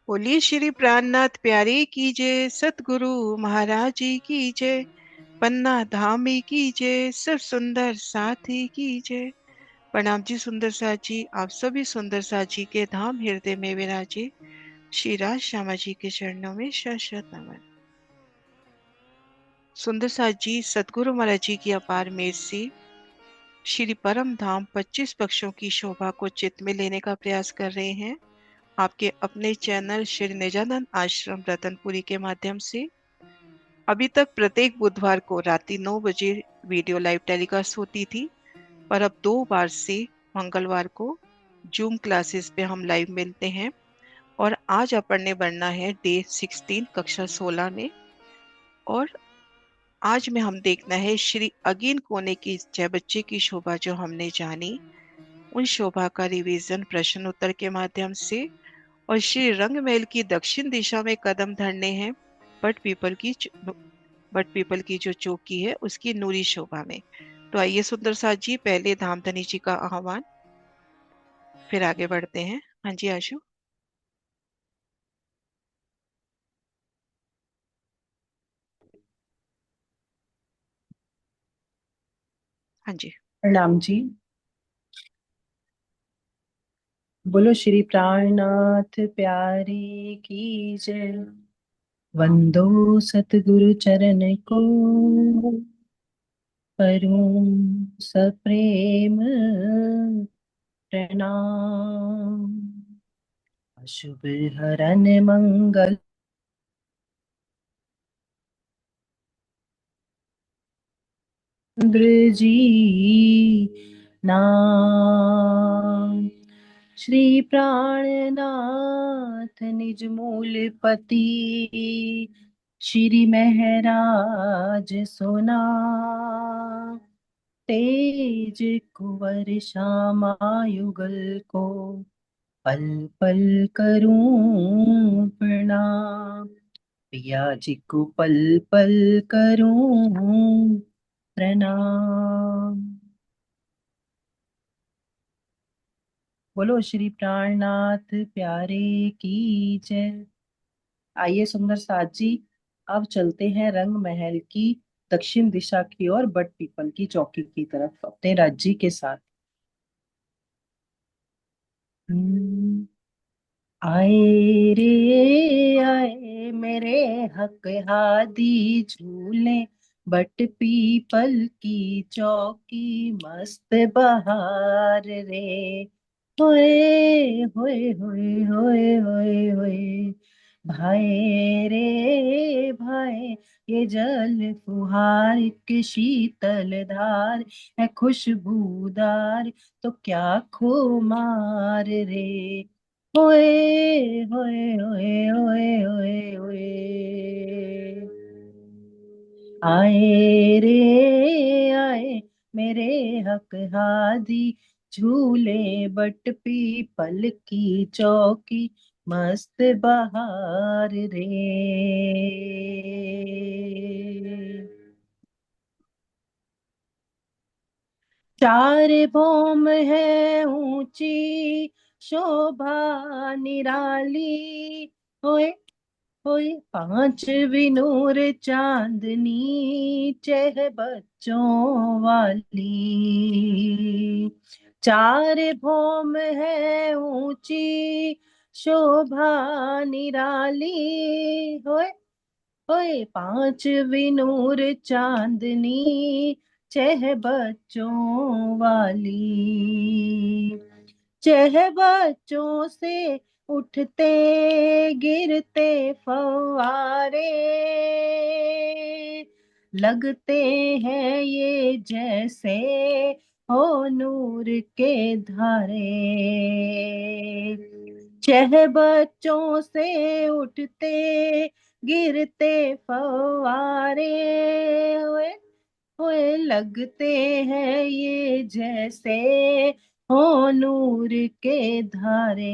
बोलिए श्री प्राणनाथ प्यारे की जय, सतगुरु महाराज जी की जय। पन्ना धामी की जय, सब सुंदर साथी की जय। प्रणाम जी सुंदर साथ जी, आप सभी सुंदर साथ जी के धाम हृदय में विराजे श्री राज श्यामा जी के चरणों में शत शत नमन। सुंदर साथ जी सतगुरु महाराज जी की अपार मेहर से श्री परम धाम 25 पक्षों की शोभा को चित्त में लेने का प्रयास कर रहे हैं। आपके अपने चैनल श्री निजानंद आश्रम रतनपुरी के माध्यम से अभी तक प्रत्येक बुधवार को रात्रि 9 बजे वीडियो लाइव टेलीकास्ट होती थी, पर अब 2 बार से मंगलवार को जूम क्लासेस पे हम लाइव मिलते हैं। और आज अपन ने बढ़ना है डे 16 कक्षा 16 में। और आज में हम देखना है श्री अगेन कोने की जय बच्चे की शोभा जो हमने जानी, उन शोभा का रिवीजन प्रश्न उत्तर के माध्यम से। और श्री रंगमहल की दक्षिण दिशा में कदम धरने हैं बट पीपल की जो चौकी है उसकी नूरी शोभा में। तो आइए सुंदर साथ जी, पहले धामधनी जी का आह्वान, फिर आगे बढ़ते हैं। हाँ जी आशु। हाँ जी। प्रणाम जी। बोलो श्री प्राणनाथ प्यारे की जय। वंदो सतगुरु चरण को, करूं सप्रेम प्रणाम। अशुभ हरन मंगल चंद्र जी नाम। श्री प्राणनाथ निज मूल पति, श्री महराज सोना। तेज कुंवर श्यामा युगल को, पल पल करूं प्रणाम। पिया जी को पल पल करूं प्रणाम। बोलो श्री प्राणनाथ प्यारे की जय। आइए सुंदर साथ जी, अब चलते हैं रंग महल की दक्षिण दिशा की ओर, बट पीपल की चौकी की तरफ अपने राज्य के साथ। हम्म, आए रे आए मेरे हक हादी झूले, बट पीपल की चौकी मस्त बहार रे। होए होए होए होए होए होए, भाई रे भाई, ये जल फुहार के शीतल धार है खुशबूदार, तो क्या खो मार रे। ओए होए होए होए होए होए, आए रे आए मेरे हक हादी झूले, बट पीपल की चौकी मस्त बहार रे। चार भौम है ऊंची शोभा निराली, होए होए पांच विनूर चांदनी चह बच्चों वाली। चार भौम है ऊंची शोभा निराली, होए होए पांच विनूर चांदनी चह बच्चों वाली। चह बच्चों से उठते गिरते फव्वारे, लगते हैं ये जैसे हो नूर के धारे। चह बच्चों से उठते गिरते फव्वारे, हुए हुए लगते हैं ये जैसे हो नूर के धारे।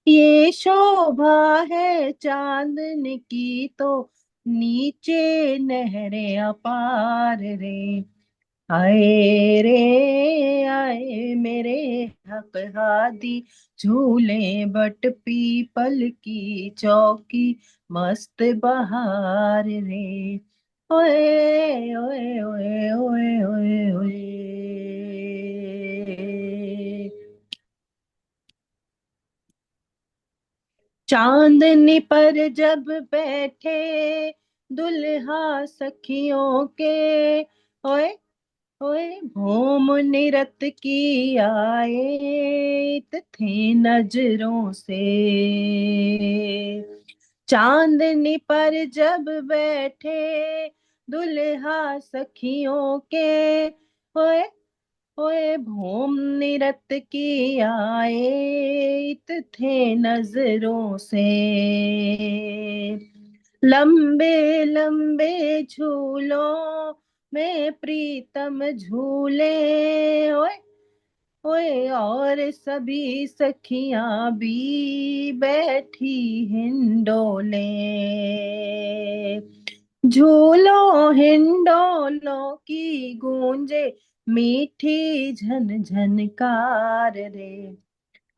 ये शोभा है चांदन की तो नीचे नहरें अपार रे। आए रे आए मेरे हक हादी, झूले बट पीपल की चौकी, मस्त बहार रे। ओए ओए ओए ओए ओए ओए। चांदनी पर जब बैठे दुल्हा सखियों के, ओए ओए भूम निरत की आए थे नजरों से। चांदनी पर जब बैठे दुल्हा सखियों के, ओए ओए भूम निरत की आए थे नजरों से। लंबे लंबे झूलों में प्रीतम झूले, ओए ओए और सभी सखियां भी बैठी हिंडोले। झूलो हिंडोलों की गूंजे मीठी झन झनकार रे।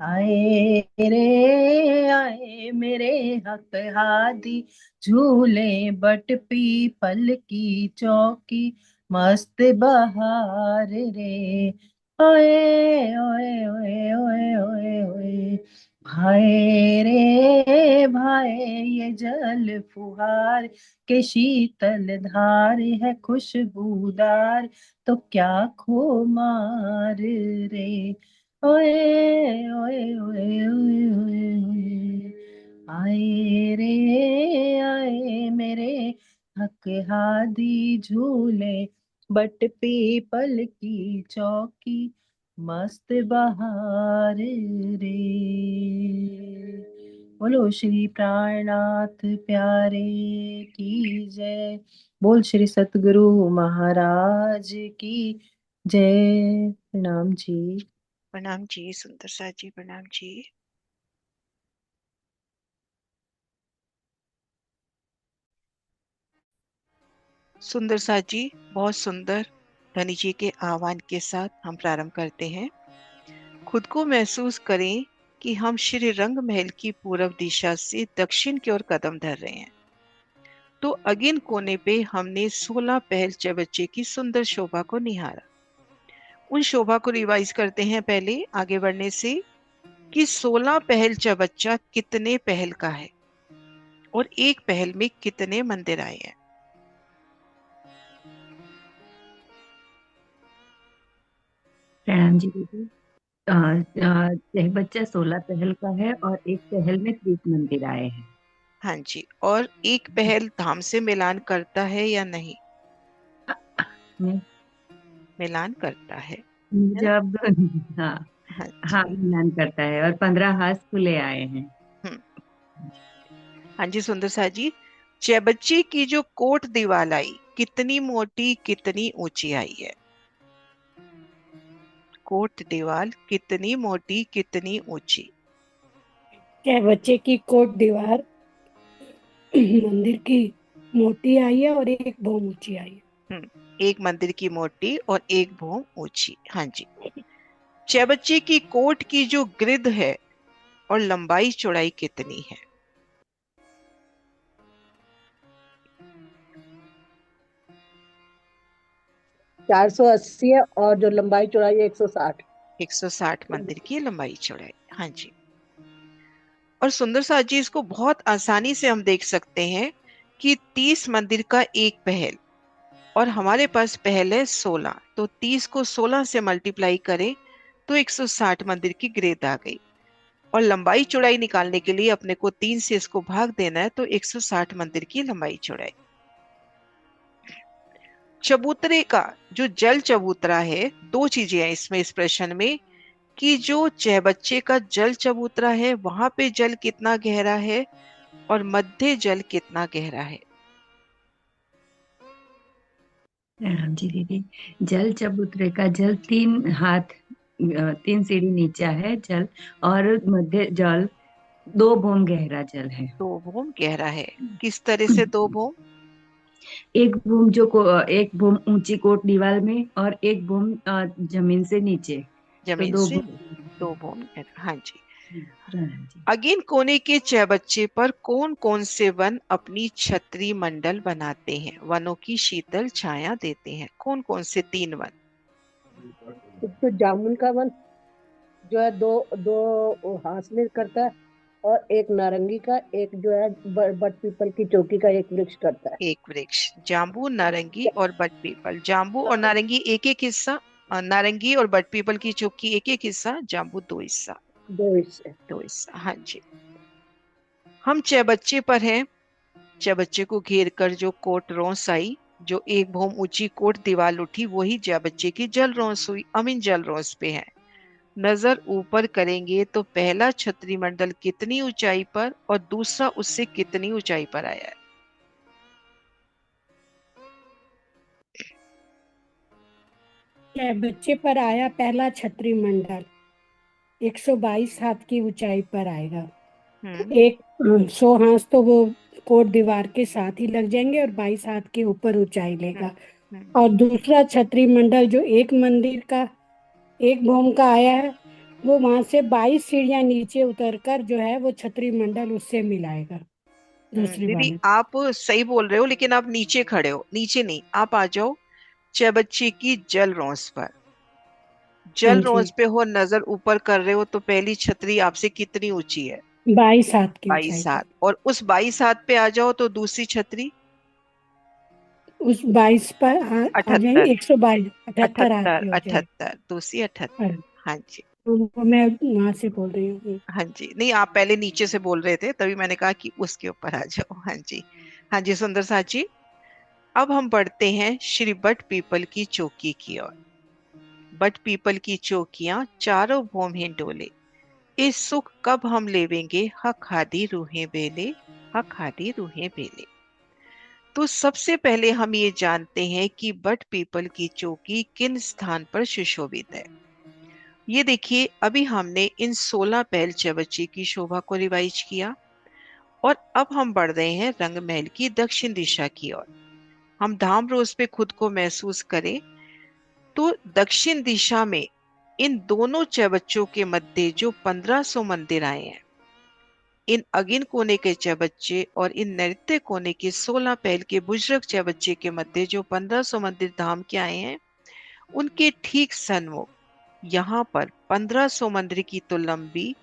आए रे आए मेरे हक हादी, झूले बट पीपल की चौकी, मस्त बहार रे। ओए ओए ओए ओए ओए ओए। भाई रे भाई ये जल फुहार के शीतल धार है खुशबूदार, तो क्या खो मार रे। ओए ओए ओए ओए ओए ओए। आए रे आए मेरे हक हादी, झूले बट पीपल की चौकी, मस्त बहार रे। बोलो श्री प्राणनाथ प्यारे की जय। बोल श्री सतगुरु महाराज की जय। प्रणाम जी। प्रणाम जी सुंदर सा जी, प्रणाम जी। सुंदर सा जी, बहुत सुंदर धनी जी के आह्वान के साथ हम प्रारंभ करते हैं। खुद को महसूस करें कि हम श्री रंग महल की पूर्व दिशा से दक्षिण की ओर कदम धर रहे हैं। तो अगिन कोने पे हमने 16 पहल चबच्चे की सुंदर शोभा को निहारा। उन शोभा को रिवाइज करते हैं पहले आगे बढ़ने से, कि 16 पहल चबच्चा कितने पहल का है और एक पहल में कितने मंदिर आए हैं। प्रणाम जी दीदी। एक बच्चा 16 पहल का है और एक पहल में 30 मंदिर आए हैं। हाँ जी, और एक पहल धाम से मिलान करता है या नहीं? मैं मिलान करता है ना? जब हाँ, हाँ हाँ जी। मिलान करता है और 15 हाथ खुले आए हैं। हम्म। हाँ जी सुंदर सा जी, चबच्चे की जो कोट दीवार आई कितनी मोटी कितनी ऊंची आई है? कोट दीवार कितनी मोटी कितनी ऊंची? क्या बच्चे की कोट दीवार मंदिर की मोटी आई है और एक बहुत ऊंची आई एक मंदिर की मोटी और एक भौम ऊंची। हाँ जी। चबच्चे की कोट की जो ग्रिड है और लंबाई चौड़ाई कितनी है? 480 है और जो लंबाई चौड़ाई है 160। 160 मंदिर की लंबाई चौड़ाई। हाँ जी। और सुंदर सा जी, इसको बहुत आसानी से हम देख सकते हैं कि 30 मंदिर का एक पहल और हमारे पास पहल है 16, तो 30 को 16 से मल्टीप्लाई करें तो 160 मंदिर की ग्रेड आ गई। और लंबाई चौड़ाई निकालने के लिए अपने को 3 से इसको भाग देना है, तो 160 मंदिर की लंबाई चौड़ाई। चबूतरे का जो जल चबूतरा है, दो चीजें हैं इसमें इस प्रश्न में, कि जो चहबच्चे का जल चबूतरा है वहां पे जल कितना गहरा है और मध्य जल कितना गहरा है। प्रणाम जी दीदी। जल चबूतरे का जल 3 हाथ, 3 सीढ़ी नीचा है जल, और मध्य जल 2 भूम गहरा जल है। 2 भूम गहरा है। किस तरह से 2 भूम? एक बूम एक बूम ऊंची कोट दीवार में और एक बूम जमीन से नीचे, तो जमीन दो से बूम। 2 बूम। हाँ जी। हाँ जी। अगेन कोने के चौबच्चे पर कौन कौन से वन अपनी छतरी मंडल बनाते हैं, वनों की शीतल छाया देते हैं? कौन कौन से 3 वन? एक तो जामुन का वन जो है, दो दो हासिल करता है, और एक नारंगी का, एक जो है बट पीपल की चौकी का एक वृक्ष करता है। एक वृक्ष, जाम्बू, नारंगी और बट पीपल। जाम्बू और नारंगी एक एक हिस्सा, नारंगी और बट पीपल की चौकी एक एक हिस्सा, जाम्बू 2 हिस्सा। दो हिस्से। 2 हिस्सा, हाँ जी। हम चौबच्चे पर हैं। चौबच्चे को घेर कर जो कोट रोंस आई, जो एक भौम ऊंची कोट दीवार उठी, वही चौबच्चे की जल रोंस हुई, अमीन जल रोंस पे है। नजर ऊपर करेंगे तो पहला छतरी मंडल कितनी ऊंचाई पर और दूसरा उससे कितनी ऊंचाई पर आया है? बच्चे पर आया पहला छतरी मंडल 122 हाथ की ऊंचाई पर आएगा। हम्म। एक 100 हाथ तो वो कोट दीवार के साथ ही लग जाएंगे और 22 हाथ के ऊपर ऊंचाई हम्म। लेगा। हम्म। और दूसरा छतरी मंडल जो एक मंदिर का एक भौम का आया है, वो वहां से 22 सीढ़ियां नीचे उतरकर जो है वो छतरी मंडल उससे मिलाएगा दूसरी दीदी वाले। आप सही बोल रहे हो, लेकिन आप नीचे खड़े हो, नीचे नहीं, आप आ जाओ चबच्चे की जल रोंस पर। हाँ जल जी, रोंस पे हो, नजर ऊपर कर रहे हो, तो पहली छतरी आपसे कितनी ऊंची है? 22 हाथ की ऊंचाई 22 हाथ। पर। और उस 22 हाथ पे आ जाओ तो दूसरी छतरी उस 22 पर आ जाएंगे, 78। 122 78 हाथ 78, की हो जाएगी। 78, दूसरी 78। और हाँ जी। वो मैं वहां से बोल रही हूँ। हाँ जी, नहीं आप पहले नीचे से बोल रहे थे, तभी मैंने कहा कि उसके ऊपर आ जाओ। हाँ जी। हाँ जी सुंदर साथ जी। अब हम बढ़ते हैं श्री बट पीपल की चौकी की ओर। बट पीपल की चौकियां चारों भौम डोले, इस सुख कब हम लेवेंगे, हक हादी रूहें बेले, हक हादी रूहें बेले। तो सबसे पहले हम ये जानते हैं कि बट पीपल की चौकी किन स्थान पर सुशोभित है। ये देखिए, अभी हमने इन 16 पहल चवच्ची की शोभा को रिवाइज किया और अब हम बढ़ रहे हैं रंग महल की दक्षिण दिशा की ओर। हम धाम रोज पे खुद को महसूस करें तो दक्षिण दिशा में इन दोनों चबच्चों के मध्य जो 1500 मंदिर आए हैं, इन अगिन कोने के चबच्चे और इन नृत्य कोने के 16 पहल के बुजुर्ग चबच्चे के मध्य जो 1500 मंदिर धाम के आए हैं, उनके ठीक सन्मुख यहाँ पर 1500 मंदिर की तो लंबी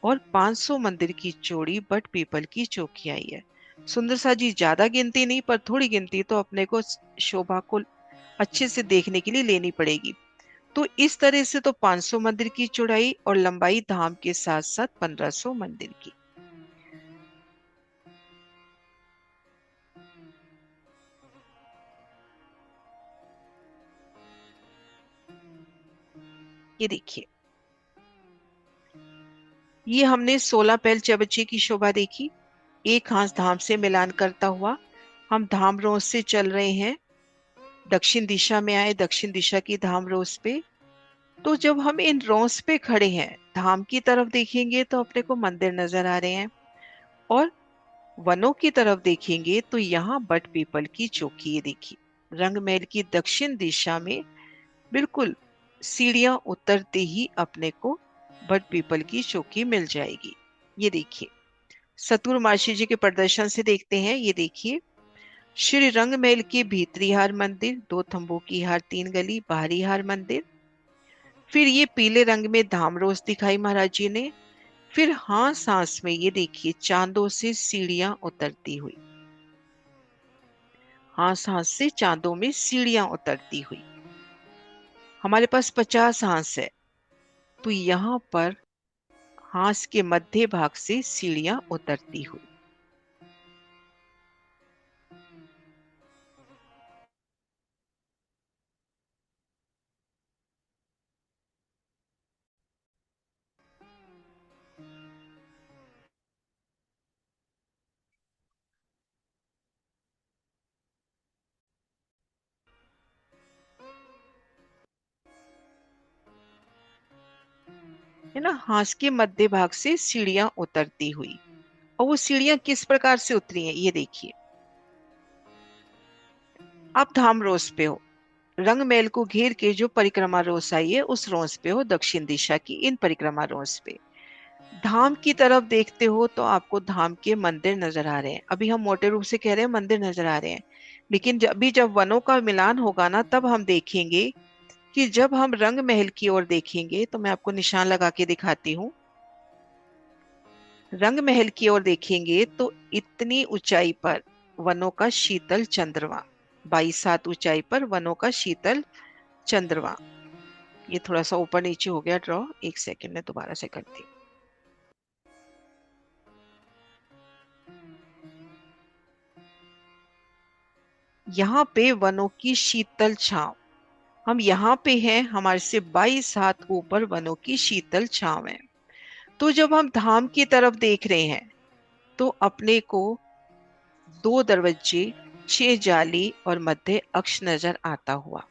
और 500 मंदिर की चौड़ी बट पीपल की चौकी आई है। सुंदर सा जी, ज्यादा गिनती नहीं पर थोड़ी गिनती तो अपने को शोभा को अच्छे से देखने के लिए लेनी पड़ेगी। तो इस तरह से तो 500 मंदिर की चौड़ाई और लंबाई धाम के साथ साथ 1500 मंदिर की। ये देखिए, ये हमने 16 पहल चबच्चे की शोभा देखी। एक हाथ धाम से मिलान करता हुआ हम धाम रोज से चल रहे हैं, दक्षिण दिशा में आए, दक्षिण दिशा की धाम रोज पे। तो जब हम इन रोज पे खड़े हैं, धाम की तरफ देखेंगे तो अपने को मंदिर नजर आ रहे हैं, और वनों की तरफ देखेंगे तो यहाँ बट पीपल की चौकी, ये देखिए रंग महल की दक्षिण दिशा में बिल्कुल सीढ़ियां उतरते ही अपने को बट पीपल की चौकी मिल जाएगी। ये देखिए, सतुर माशी जी के प्रदर्शन से देखते हैं। ये देखिए, श्री रंग महल के भीतरी हार मंदिर, 2 थंबों की हार 3 गली बाहरी हार मंदिर। फिर ये पीले रंग में धाम रोज दिखाई महाराज जी ने। फिर हास हास में ये देखिए चांदों से सीढ़ियां उतरती हुई, हास हास से चांदों में सीढ़ियां उतरती हुई। हमारे पास 50 हांस है, तो यहाँ पर हांस के मध्य भाग से सीढ़ियां उतरती हुई। है ना, हांस के मध्य भाग से सीढ़ियां उतरती हुई। और वो सीढ़ियां किस प्रकार से उतरी हैं, ये देखिए। आप धाम रोस पे हो, रंग महल को घेर के जो परिक्रमा रोस आई है उस रोस पे हो, दक्षिण दिशा की इन परिक्रमा रोस पे। धाम की तरफ देखते हो तो आपको धाम के मंदिर नजर आ रहे हैं। अभी हम मोटे रूप से कह रहे हैं मंदिर नजर आ रहे हैं, लेकिन जब वनों का मिलान होगा ना, तब हम देखेंगे कि जब हम रंग महल की ओर देखेंगे, तो मैं आपको निशान लगा के दिखाती हूँ। रंग महल की ओर देखेंगे तो इतनी ऊंचाई पर वनों का शीतल चंद्रमा, 22 हाथ ऊंचाई पर वनों का शीतल चंद्रमा। ये थोड़ा सा ऊपर नीचे हो गया ड्रॉ, एक सेकंड में दोबारा से करती हूँ। यहाँ पे वनों की शीतल छांव, हम यहाँ पे हैं, हमारे से 22 हाथ ऊपर वनों की शीतल छांव है। तो जब हम धाम की तरफ देख रहे हैं तो अपने को 2 दरवाजे, 6 जाली और मध्य अक्ष नजर आता हुआ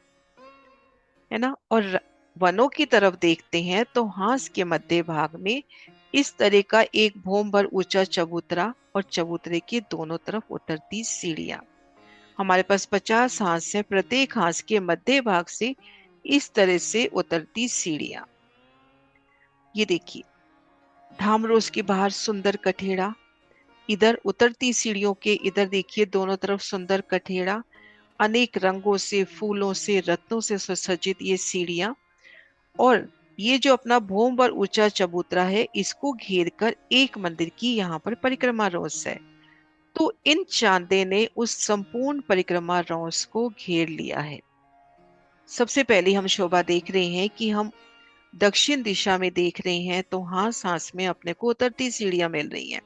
है ना। और वनों की तरफ देखते हैं तो हांस के मध्य भाग में इस तरह का एक भौम भर ऊंचा चबूतरा और चबूतरे के दोनों तरफ उतरती सीढ़ियां। हमारे पास 50 हांस है, प्रत्येक हांस के मध्य भाग से इस तरह से उतरती सीढ़ियां। ये देखिए, धामरोस के बाहर सुंदर कठेड़ा, इधर उतरती सीढ़ियों के इधर देखिए दोनों तरफ सुंदर कठेड़ा, अनेक रंगों से, फूलों से, रत्नों से सुसज्जित ये सीढ़ियां। और ये जो अपना भौम भर ऊंचा चबूतरा है, इसको घेर कर एक मंदिर की यहाँ पर परिक्रमा रोस है। तो इन चांदे ने उस संपूर्ण परिक्रमा रोस को घेर लिया है। सबसे पहले हम शोभा देख रहे हैं कि हम दक्षिण दिशा में देख रहे हैं, तो हांस हांस में अपने को उतरती सीढ़ियां मिल रही हैं।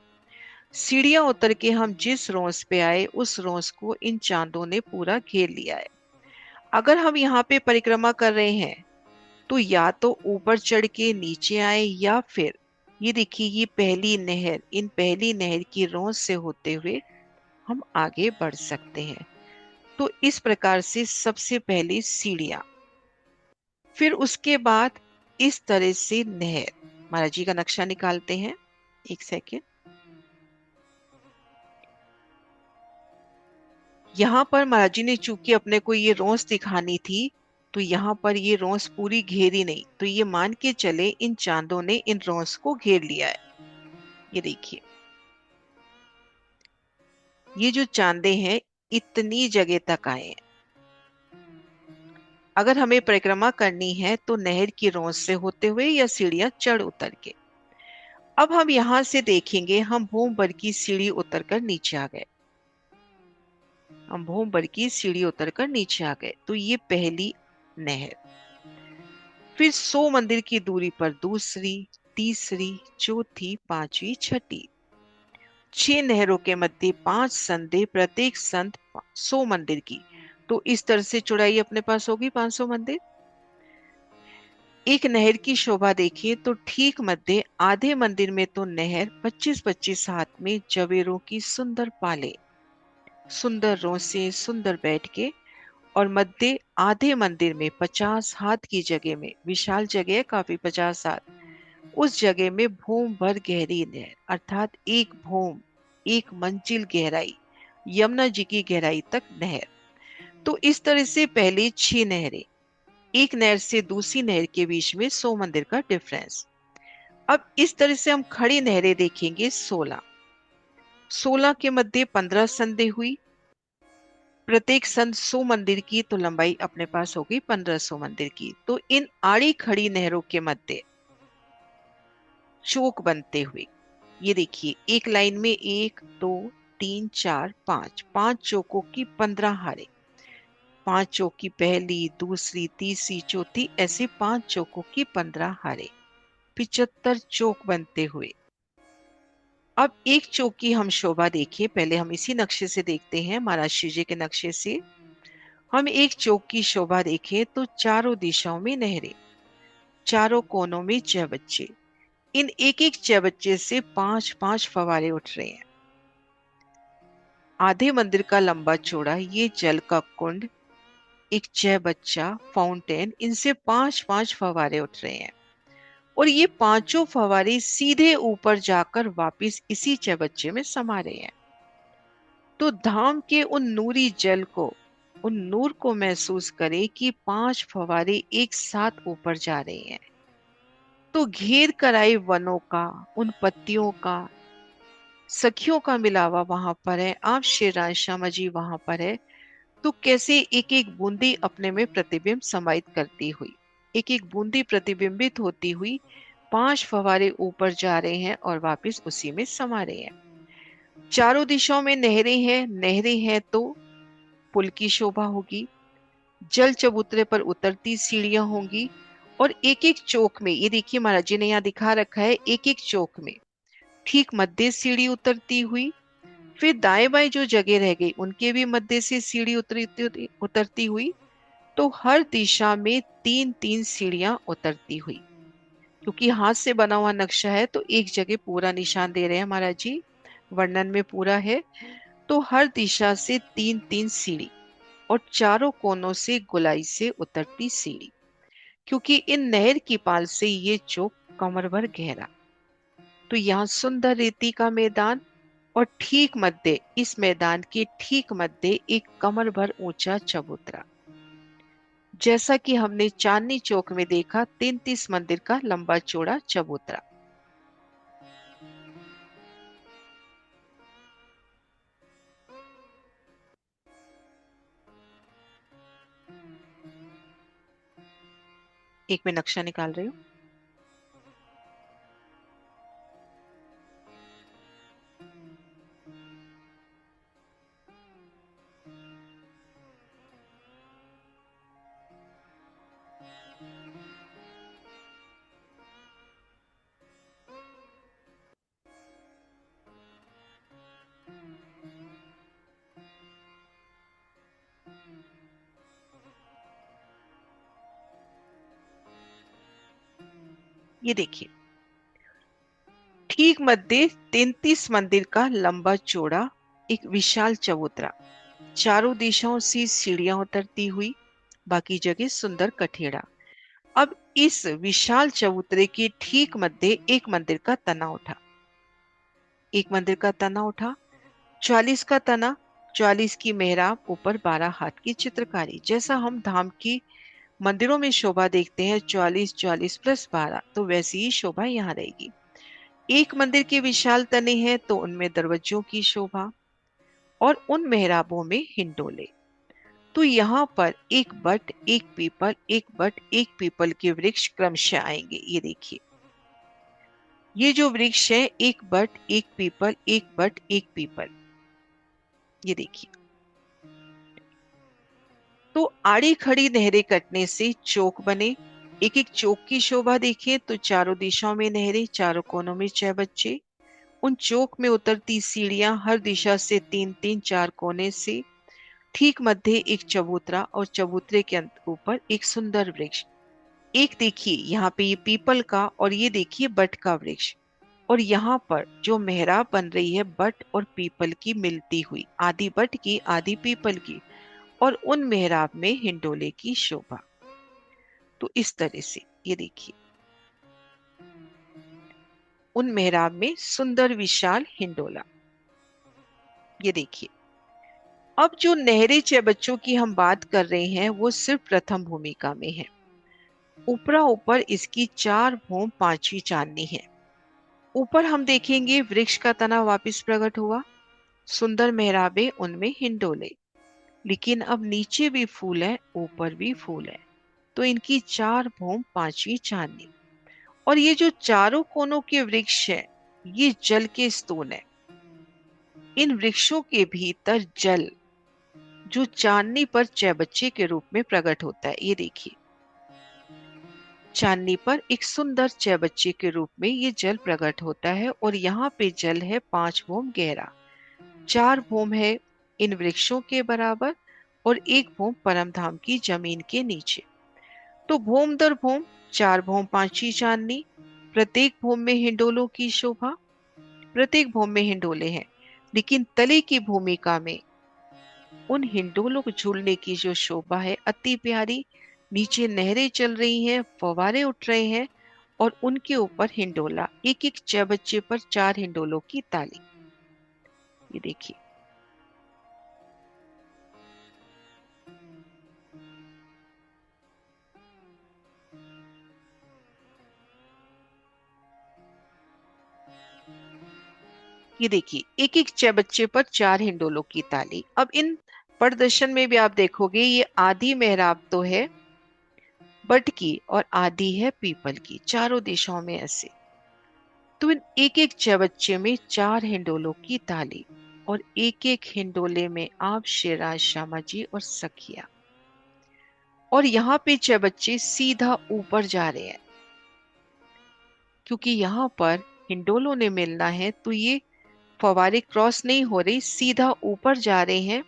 सीढ़ियां उतर के हम जिस रोस पे आए उस रोस को इन चांदों ने पूरा घेर लिया है। अगर हम यहाँ पे परिक्रमा कर रहे हैं तो या तो ऊपर चढ़ के नीचे आए, या फिर ये देखिए ये पहली नहर, इन पहली नहर की रोस से होते हुए हम आगे बढ़ सकते हैं। तो इस प्रकार से सबसे पहले सीढ़ियां, फिर उसके बाद इस तरह से नहर। महाराज जी का नक्शा निकालते हैं, एक सेकेंड। यहाँ पर महाराज जी ने चूंकि अपने को ये रोस दिखानी थी, तो यहाँ पर ये रोस पूरी घेरी नहीं, तो ये मान के चले इन चांदों ने इन रोस को घेर लिया है। ये देखिए, ये जो चांदे हैं इतनी जगह तक आए हैं। अगर हमें परिक्रमा करनी है तो नहर की रोस से होते हुए या सीढ़ियां चढ़ उतर के। अब हम यहां से देखेंगे, हम भूम भर की सीढ़ी उतरकर नीचे आ गए। हम भूम भर की सीढ़ी उतरकर नीचे आ गए, तो ये पहली नहर। फिर 100 मंदिर की दूरी पर दूसरी, तीसरी, चौथी, पांचवी, छठी, 6 नहरों के मध्य 5 संधे, प्रत्येक संध 100 मंदिर की। तो इस तरह से चौड़ाई अपने पास होगी 500 मंदिर। एक नहर की शोभा देखिए तो ठीक मध्य आधे मंदिर में तो नहर 25-25 हाथ में जवेरों की सुंदर पाले, सुंदर रोसे, सुंदर बैठके। और मध्य आधे मंदिर में 50 हाथ की जगह में, विशाल जगह है काफी, 50 हाथ, उस जगह में भूम भर गहरी नहर, अर्थात एक भूम, एक मंजिल गहराई, यमुना जी की गहराई तक नहर। तो इस तरह से पहले 6 नहरें, एक नहर से दूसरी नहर के बीच में 100 मंदिर का डिफरेंस। अब इस तरह से हम खड़ी नहरें देखेंगे 16, 16 के मध्य 15 संधे हुई, प्रत्येक संध 100 मंदिर की, तो लंबाई अपने पास होगी 1500 मंदिर की। तो इन आड़ी खड़ी नहरों के मध्य चौक बनते हुए, ये देखिए एक लाइन में 1 2 3 4 5, 5 चौकों की 15 हारे, 5 चौक की पहली, दूसरी, तीसरी, चौथी, ऐसे 5 चौकों की 15 हारे, 75 चौक बनते हुए। अब एक चौक की हम शोभा देखिए, पहले हम इसी नक्शे से देखते हैं, महाराज श्री जी के नक्शे से। हम एक चौक की शोभा देखें तो चारों दिशाओं में नहरें, चारों कोनों में चहबच्चे, इन एक एक चहबच्चे से 5-5 फवारे उठ रहे हैं। आधे मंदिर का लंबा चौड़ा ये जल का कुंड, एक चहबच्चा, फाउंटेन, इनसे 5-5 फवारे उठ रहे हैं। और ये पांचों फवारे सीधे ऊपर जाकर वापिस इसी चहबच्चे में समा रहे हैं। तो धाम के उन नूरी जल को, उन नूर को महसूस करें कि 5 फव्वारे एक साथ ऊपर जा रहे हैं। तो घेर कर आए वनों का, उन पत्तियों का, सखियों का मिलावा वहां पर है। आप श्री श्यामा जी वहां पर है। तो कैसे एक एक बूंदी अपने में प्रतिबिंब समाहित करती हुई, एक एक बूंदी प्रतिबिंबित होती हुई 5 फव्वारे ऊपर जा रहे हैं और वापस उसी में समा रहे हैं। चारों दिशाओं में नहरें हैं, नहरें हैं तो पुल की शोभा होगी। जल चबूतरे पर उतरती सीढ़ियां होंगी और एक एक चौक में, ये देखिए महाराज जी ने यहाँ दिखा रखा है, एक एक चौक में ठीक मध्य सीढ़ी उतरती हुई, फिर दाएं बाएं जो जगह रह गई उनके भी मध्य से सीढ़ी उतरती हुई। तो हर दिशा में 3-3 सीढ़ियां उतरती हुई। क्योंकि हाथ से बना हुआ नक्शा है तो एक जगह पूरा निशान दे रहे हैं महाराज जी, वर्णन में पूरा है। तो हर दिशा से 3-3 सीढ़ी और चारों कोनों से गोलाई से उतरती सीढ़ी, क्योंकि इन नहर की पाल से ये चौक कमर भर गहरा। तो यहाँ सुंदर रेती का मैदान और ठीक मध्य, इस मैदान के ठीक मध्य एक कमर भर ऊंचा चबूतरा, जैसा कि हमने चांदनी चौक में देखा 33 मंदिर का लंबा चौड़ा चबूतरा। एक मैं नक्शा निकाल रही हूँ। ये देखिए, ठीक मध्य 33 मंदिर का लंबा चौड़ा एक विशाल चबूतरा, चारों दिशाओं से सीढ़ियां उतरती हुई, बाकी जगह सुंदर कठेड़ा। अब इस विशाल चबूतरे के ठीक मध्य एक मंदिर का तना उठा, एक मंदिर का तना उठा, 44 का तना, 44 की मेहराब, ऊपर 12 हाथ की चित्रकारी। जैसा हम धाम की मंदिरों में शोभा देखते हैं 44 प्लस 12, तो वैसी ही शोभा यहाँ रहेगी। एक मंदिर के विशाल तने हैं तो उनमें दरवाजों की शोभा और उन मेहराबों में हिंडोले। तो यहाँ पर एक बट, एक पीपल, एक बट, एक पीपल के वृक्ष क्रमशः आएंगे। ये देखिए, ये जो वृक्ष है, एक बट, एक पीपल, एक बट, एक पीपल, ये देखिए। तो आड़ी खड़ी नहरें कटने से चौक बने। एक एक चौक की शोभा देखिए तो चारों दिशाओं में नहरें, चारों कोनों में 6 बच्चे, उन चौक में उतरती सीढ़ियां, हर दिशा से 3-3, 4 कोने से, ठीक मध्य एक चबूतरा और चबूतरे के ऊपर एक सुंदर वृक्ष। एक देखिए यहाँ पे ये पीपल का और ये देखिए बट का वृक्ष, और यहाँ पर जो मेहराब बन रही है बट और पीपल की मिलती हुई, आधी बट की आधी पीपल की, और उन मेहराब में हिंडोले की शोभा। तो इस तरह से ये देखिए, उन मेहराब में सुंदर विशाल हिंडोला। ये देखिए, अब जो नहरे 6 बच्चों की हम बात कर रहे हैं वो सिर्फ प्रथम भूमिका में है। ऊपरा ऊपर इसकी 4 भूम 5वीं चांदनी है। ऊपर हम देखेंगे वृक्ष का तना वापिस प्रकट हुआ, सुंदर मेहराबे, उनमें हिंडोले। लेकिन अब नीचे भी फूल है, ऊपर भी फूल है, तो इनकी 4 भूम 5वीं चांदनी। और ये जो चारों कोनों के वृक्ष है, ये जल के स्तून है। इन वृक्षों के भीतर जल जो चांदनी पर 6 बच्चे के रूप में प्रकट होता है। ये देखिए, चांदनी पर एक सुंदर 6 बच्चे के रूप में ये जल प्रकट होता है, और यहाँ पे जल है 5 भूम गहरा, 4 भूम है इन वृक्षों के बराबर, और 1 भूम परम धाम की जमीन के नीचे। तो भूम दर भूम 4 भूम 5वीं चांदनी, प्रत्येक भूम में हिंडोलों की शोभा, प्रत्येक भूम में हिंडोले हैं। लेकिन तले की भूमिका में उन हिंडोलों को झूलने की जो शोभा है अति प्यारी। नीचे नहरें चल रही हैं, फव्वारे उठ रहे हैं, और उनके ऊपर हिंडोला, एक एक 6 बच्चे पर 4 हिंडोलों की ताली। ये देखिए, ये देखिए, एक एक चबच्चे पर 4 हिंडोलों की ताली। अब इन प्रदर्शन में भी आप देखोगे ये आधी मेहराब तो है बट की और आधी है पीपल की, चारों दिशाओं में ऐसे। तो इन एक एक चबच्चे में 4 हिंडोलों की ताली और एक एक हिंडोले में आप शेराज श्यामा जी और सखिया। और यहाँ पे चबच्चे सीधा ऊपर जा रहे हैं क्योंकि यहाँ पर हिंडोलों ने मिलना है, तो ये फवारे क्रॉस नहीं हो रही, सीधा ऊपर जा रहे हैं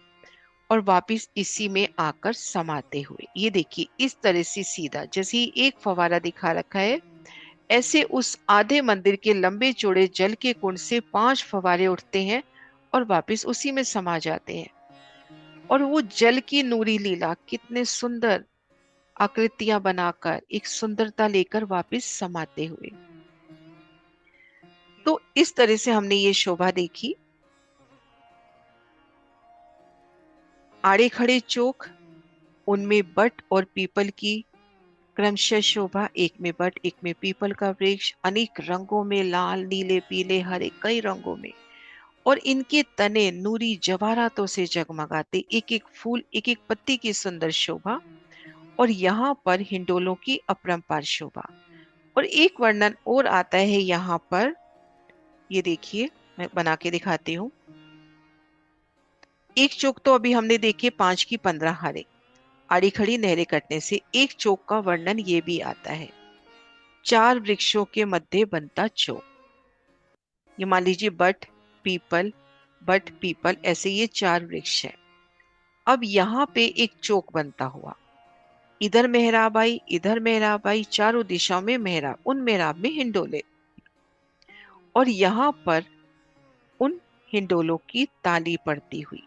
और वापस इसी में आकर समाते हुए। ये देखिए, इस तरह से सीधा, जैसे ही एक फवारा दिखा रखा है ऐसे उस आधे मंदिर के लंबे चौड़े जल के कुंड से 5 फवारे उठते हैं और वापस उसी में समा जाते हैं। और वो जल की नूरी लीला कितने सुंदर आकृतियां बनाकर एक सुंदरता लेकर वापस समाते हुए। तो इस तरह से हमने ये शोभा देखी। आड़े खड़े चौक, उनमें बट और पीपल की क्रमशः शोभा, एक में बट एक में पीपल का वृक्ष, अनेक रंगों में, लाल नीले पीले हरे कई रंगों में, और इनके तने नूरी जवाहरातों से जगमगाते, एक एक फूल एक एक पत्ती की सुंदर शोभा। और यहाँ पर हिंडोलों की अपरंपार शोभा। और एक वर्णन और आता है यहाँ पर, ये देखिए मैं बना के दिखाती हूँ। एक चौक तो अभी हमने देखे 5 की 15 हारे, आड़ी खड़ी नहरें कटने से। एक चौक का वर्णन ये भी आता है, 4 वृक्षों के मध्य बनता चौक। ये मान लीजिए बट पीपल ऐसे ये 4 वृक्ष है। अब यहाँ पे एक चौक बनता हुआ, इधर मेहराब आई, चारों दिशाओं में मेहराब, उन मेहराब में हिंडोले, और यहाँ पर उन हिंडोलों की ताली पड़ती हुई,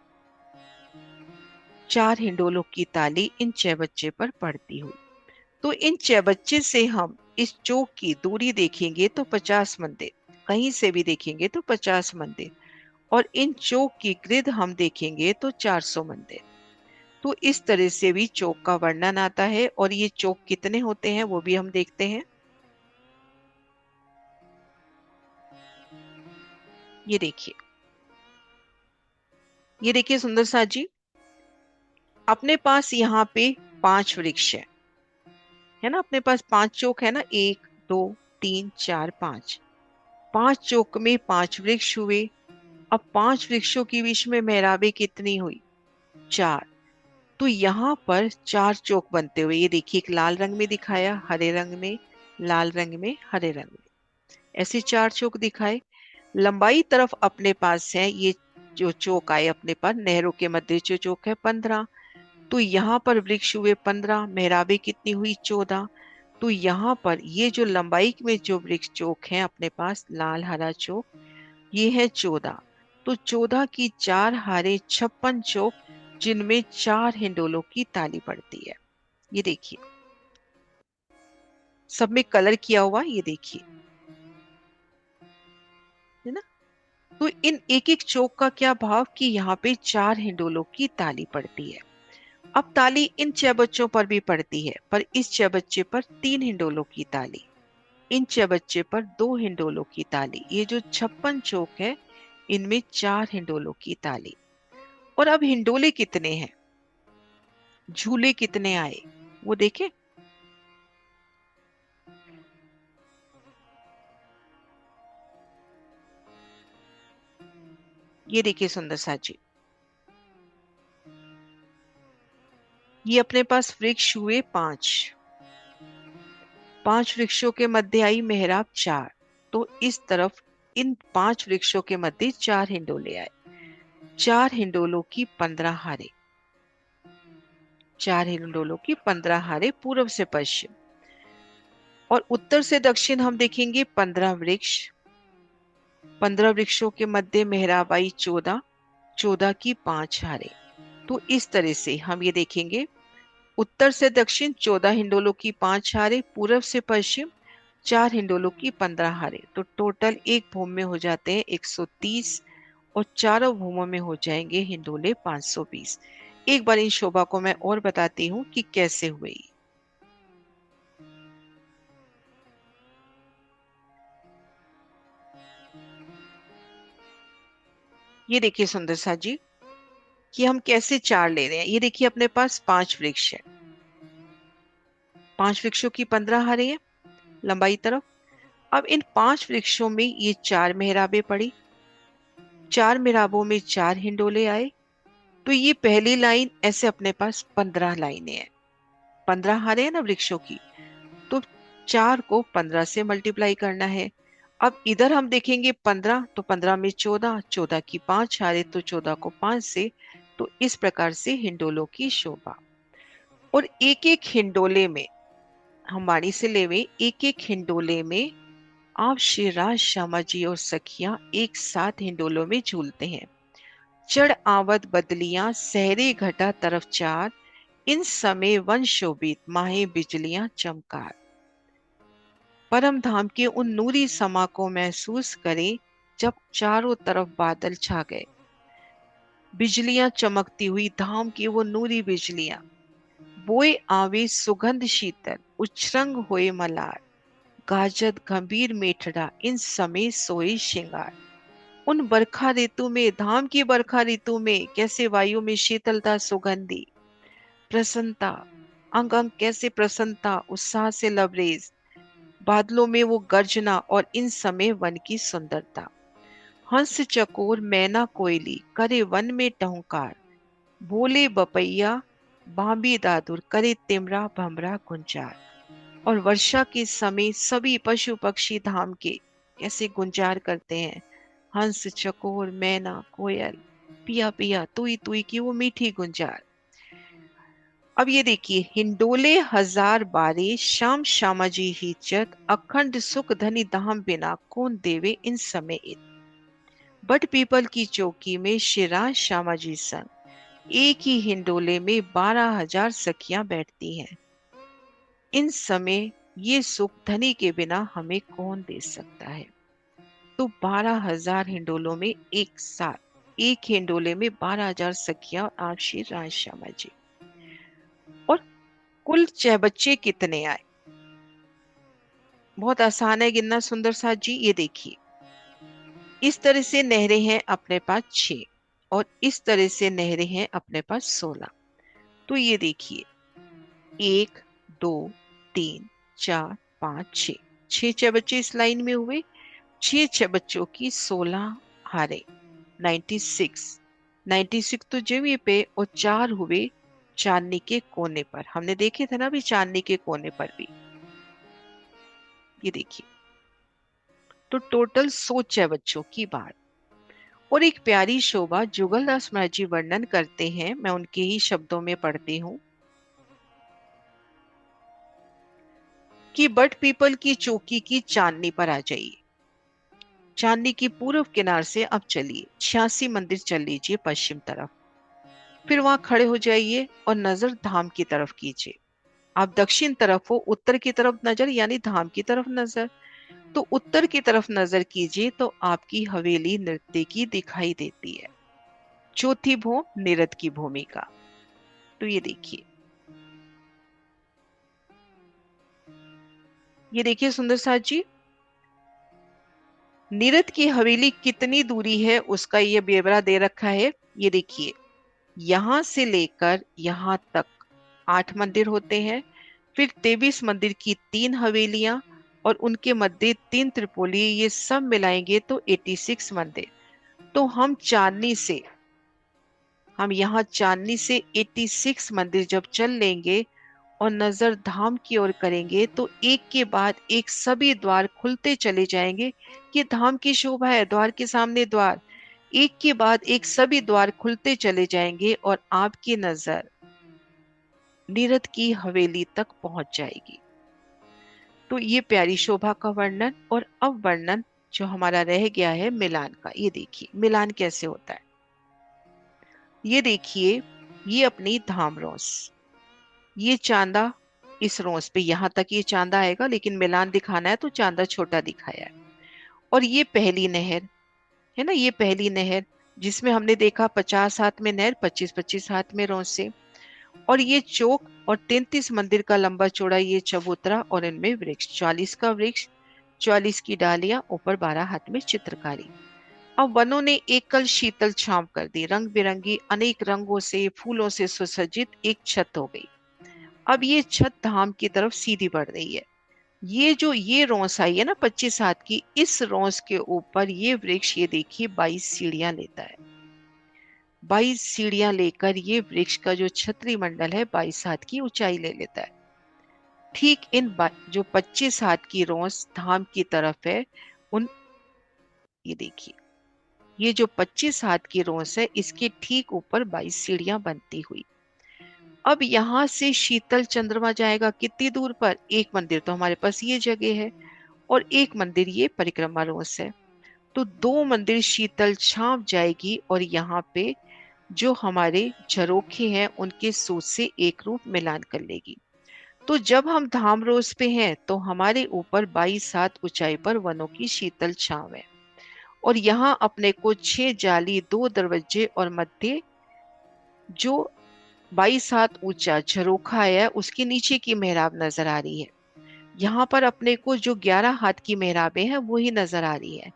4 हिंडोलों की ताली इन चौबच्चे पर पड़ती हुई। तो इन चौबच्चे से हम इस चौक की दूरी देखेंगे तो 50 मंदिर, कहीं से भी देखेंगे तो 50 मंदिर, और इन चौक की ग्रिड हम देखेंगे तो 400 मंदिर। तो इस तरह से भी चौक का वर्णन आता है। और ये चौक कितने होते हैं वो भी हम देखते हैं। ये देखिए सुंदर साथ जी, अपने पास यहाँ पे 5 वृक्ष है ना, अपने पास 5 चौक है ना, 1 2 3 4 5, 5 चौक में 5 वृक्ष हुए। अब 5 वृक्षों के बीच में मेहराबें कितनी हुई, 4। तो यहाँ पर 4 चौक बनते हुए, ये देखिए एक लाल रंग में दिखाया, हरे रंग में, लाल रंग में, हरे रंग में, ऐसे 4 चौक दिखाए। लंबाई तरफ अपने पास है ये जो चौक आए अपने पास, नहरों के मध्य जो चौक है 15। तो यहाँ पर वृक्ष हुए 15, मेहराबें कितनी हुई 14। तो यहाँ पर ये जो लंबाई में जो वृक्ष चौक है अपने पास, लाल हरा चौक, ये है 14। तो 14 की 4 हारे 56 चौक, जिनमें 4 हिंडोलों की ताली पड़ती है। ये देखिए सब में कलर किया हुआ, ये देखिए है ना। तो इन एक एक चौक का क्या भाव कि यहाँ पे 4 हिंडोलों की ताली पड़ती है। अब ताली इन 6 बच्चों पर भी पड़ती है, पर इस 6 बच्चे पर 3 हिंडोलों की ताली, इन 6 बच्चे पर 2 हिंडोलों की ताली। ये जो 56 चौक है इनमें 4 हिंडोलों की ताली। और अब हिंडोले कितने हैं, झूले कितने आए वो देखें। ये देखिए सुंदर साथ जी, ये अपने पास वृक्ष हुए 5, 5 वृक्षों के मध्य आई मेहराब 4। तो इस तरफ इन 5 वृक्षों के मध्य 4 हिंडोले आए, 4 हिंडोलों की 15 हारे, 4 हिंडोलों की 15 हारे पूर्व से पश्चिम। और उत्तर से दक्षिण हम देखेंगे 15 वृक्ष, 15 वृक्षों के मध्य मेहराब आई 14, 14 की 5 हारे। तो इस तरह से हम ये देखेंगे, उत्तर से दक्षिण 14 हिंडोलों की 5 हारे, पूर्व से पश्चिम 4 हिंडोलों की 15 हारे। तो टोटल एक भूम में हो जाते हैं 130, और चारों भूमों में हो जाएंगे हिंडोले 520। एक बार इन शोभा को मैं और बताती हूँ कि कैसे हुए। ये देखिए सुंदर सा जी कि हम कैसे चार ले रहे हैं। ये देखिए अपने पास 5 वृक्ष है, 5 वृक्षों की 15 हरे हैं लंबाई तरफ। अब इन 5 वृक्षों में ये 4 मेहराबें पड़ी, 4 मेहराबों में 4 हिंडोले आए। तो ये पहली लाइन ऐसे अपने पास 15 लाइनें हैं। 15 हारे हैं ना वृक्षों की, तो 4 को 15 से मल्टीप्लाई करना है। अब इधर हम देखेंगे 15, तो 15 में 14, 14 की 5 हारे, तो 14 को 5 से। तो इस प्रकार से हिंडोलों की शोभा। और एक एक हिंडोले में हम वाणी से लेवे, एक एक हिंडोले में आप श्री राज श्यामा जी और सखियां एक साथ हिंडोलों में झूलते हैं। चढ़ आवत बदलियां सहरे घटा तरफ चार, इन समय वन शोभित माहे बिजलियां चमकार। परम धाम के उन नूरी समा को महसूस करें जब चारों तरफ बादल छा गए। बिजलियां चमकती हुई धाम की वो नूरी बिजलियां, बोए आवे सुगंध शीतल, उच्छृंग होए मलार, गाजत गंभीर मेठड़ा इन समय सोए श्रृंगार। उन बरखा ऋतु में, धाम की बरखा ऋतु में कैसे वायु में शीतलता, सुगंधी, प्रसन्नता, अंग अंग कैसे प्रसन्नता उत्साह से लबरेज, बादलों में वो गर्जना और इन समय वन की सुंदरता। हंस चकोर मैना कोयली करे वन में टहुकार, बोले बपैया बांबी दादुर करे तिमरा भमरा गुंजार। और वर्षा के समय सभी पशु पक्षी धाम के कैसे गुंजार करते हैं। हंस चकोर मैना कोयल पिया पिया तुई तुई की वो मीठी गुंजार। अब ये देखिए, हिंडोले हजार बारे श्याम श्यामा जी ही चत, अखंड सुख धनी धाम बिना कौन देवे इन समय इत। बट पीपल की चौकी में शिराज श्यामा जी संग, एक ही हिंडोले में 12,000 सखियां बैठती हैं। इन समय ये सुख धनी के बिना हमें कौन दे सकता है। तो 12,000 हिंडोलों में एक साथ, एक हिंडोले में 12,000 सखियां और आप श्री राज श्यामा जी। और कुल बच्चे कितने आए, बहुत आसान है गिनना सुंदर साथ जी। ये देखिए, इस तरह से नहरें हैं अपने पास 6 और इस तरह से नहरें हैं अपने पास 16। तो ये देखिए 1 2 3 4 5 6, 6 बच्चे इस लाइन में हुए। 6 बच्चों की 16 हारे, 96 तो जमीन पे, और 4 हुए चांदनी के कोने पर। हमने देखे थे ना अभी चांदनी के कोने पर भी। ये देखिए, तो टोटल 100 बच्चों की बात। और एक प्यारी शोभा जुगलदास महाराज जी वर्णन करते हैं, मैं उनके ही शब्दों में पढ़ती हूँ कि बट पीपल की चौकी की चांदनी पर आ जाइए। चांदनी की पूर्व किनार से अब चलिए 86 मंदिर चल लीजिए पश्चिम तरफ, फिर वहां खड़े हो जाइए और नजर धाम की तरफ कीजिए। आप दक्षिण तरफ हो, उत्तर की तरफ नजर यानी धाम की तरफ नजर। तो उत्तर की तरफ नजर कीजिए तो आपकी हवेली नृत्य की दिखाई देती है। चौथी भूमि निरत की भूमिका। तो ये देखिए सुंदर साथ जी, निरत की हवेली कितनी दूरी है उसका ये ब्यौरा दे रखा है। ये देखिए, यहां से लेकर यहां तक 8 मंदिर होते हैं, फिर 23 मंदिर की 3 हवेलियां और उनके मध्य 3 त्रिपोली, ये सब मिलाएंगे तो 86 मंदिर। तो हम यहाँ चांदनी से 86 मंदिर जब चल लेंगे और नजर धाम की ओर करेंगे तो एक के बाद एक सभी द्वार खुलते चले जाएंगे। ये धाम की शोभा है, द्वार के सामने द्वार, एक के बाद एक सभी द्वार खुलते चले जाएंगे और आपकी नजर निरत की हवेली तक पहुंच जाएगी। तो ये प्यारी शोभा का वर्णन। और अब वर्णन जो हमारा रह गया है मिलान का। ये देखिए मिलान कैसे होता है। ये देखिए, ये अपनी धाम रोस, ये चांदा इस रोस पे यहां तक ये चांदा आएगा, लेकिन मिलान दिखाना है तो चांदा छोटा दिखाया है। और ये पहली नहर है ना, ये पहली नहर जिसमें हमने देखा 50 हाथ में नहर, 25-25 हाथ में रोस से। और ये चौक और 33 मंदिर का लंबा चौड़ा ये चबूतरा, और इनमें वृक्ष 40 का वृक्ष, 44 की डालियां, ऊपर 12 हाथ में चित्रकारी। अब वनों ने एक कल शीतल छांव कर दी, रंग बिरंगी अनेक रंगों से फूलों से सुसज्जित एक छत हो गई। अब ये छत धाम की तरफ सीधी बढ़ रही है। ये रोंस आई है ना 25 हाथ की, इस रोंस के ऊपर ये वृक्ष, ये देखिए 22 सीढ़ियां लेता है। 22 सीढ़ियां लेकर ये वृक्ष का जो छतरी मंडल है 22 हाथ की ऊंचाई ले लेता है। ठीक जो 25 हाथ की रोंस धाम की तरफ है, उन ये देखिए, ये जो 25 हाथ की रोंस है इसके ठीक ऊपर 22 सीढ़ियां बनती हुई। अब यहां से शीतल चंद्रमा जाएगा कितनी दूर पर? एक मंदिर तो हमारे पास ये जगह है, और एक मंदिर ये परिक्रमा रोस है। तो दो मंदिर शीतल छांव जाएगी, और यहाँ पे जो हमारे झरोखे हैं उनके सोच से एक रूप मिलान कर लेगी। तो जब हम धाम रोज पे हैं तो हमारे ऊपर 22 हाथ ऊंचाई पर वनों की शीतल छांव है, और यहाँ अपने को 6 जाली, 2 दरवाजे, और मध्य जो 22 हाथ ऊंचा झरोखा है उसके नीचे की मेहराब नजर आ रही है। यहाँ पर अपने को जो 11 हाथ की मेहराबें हैं वही नजर आ रही है।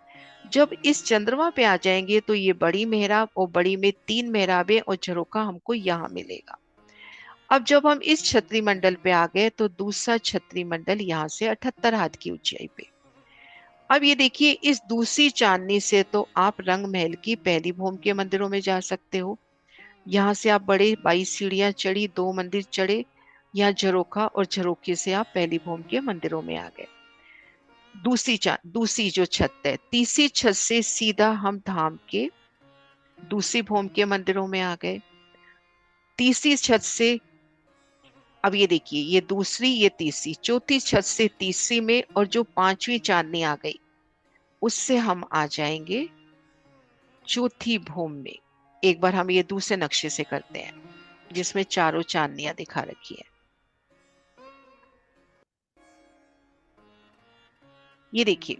जब इस चंद्रमा पे आ जाएंगे तो ये बड़ी मेहराब, और बड़ी में 3 मेहराबें और झरोखा हमको यहाँ मिलेगा। अब जब हम इस छतरी मंडल पे आ गए तो दूसरा छतरी मंडल यहाँ से 78 हाथ की ऊंचाई पे। अब ये देखिए, इस दूसरी चांदनी से तो आप रंग महल की पहली भूमि के मंदिरों में जा सकते हो। यहाँ से आप बड़े 22 सीढ़ियां चढ़ी, 2 मंदिर चढ़े, यहाँ झरोखा, और झरोखे से आप पहली भूमि के मंदिरों में आ गए। दूसरी जो छत है, तीसरी छत से सीधा हम धाम के दूसरी भूमि के मंदिरों में आ गए। तीसरी छत से, अब ये देखिए, ये दूसरी, ये तीसरी, चौथी छत से तीसरी में, और जो पांचवी चांदनी आ गई उससे हम आ जाएंगे चौथी भूमि में। एक बार हम ये दूसरे नक्शे से करते हैं जिसमें चारों चांदनियां दिखा रखी है। ये देखिए,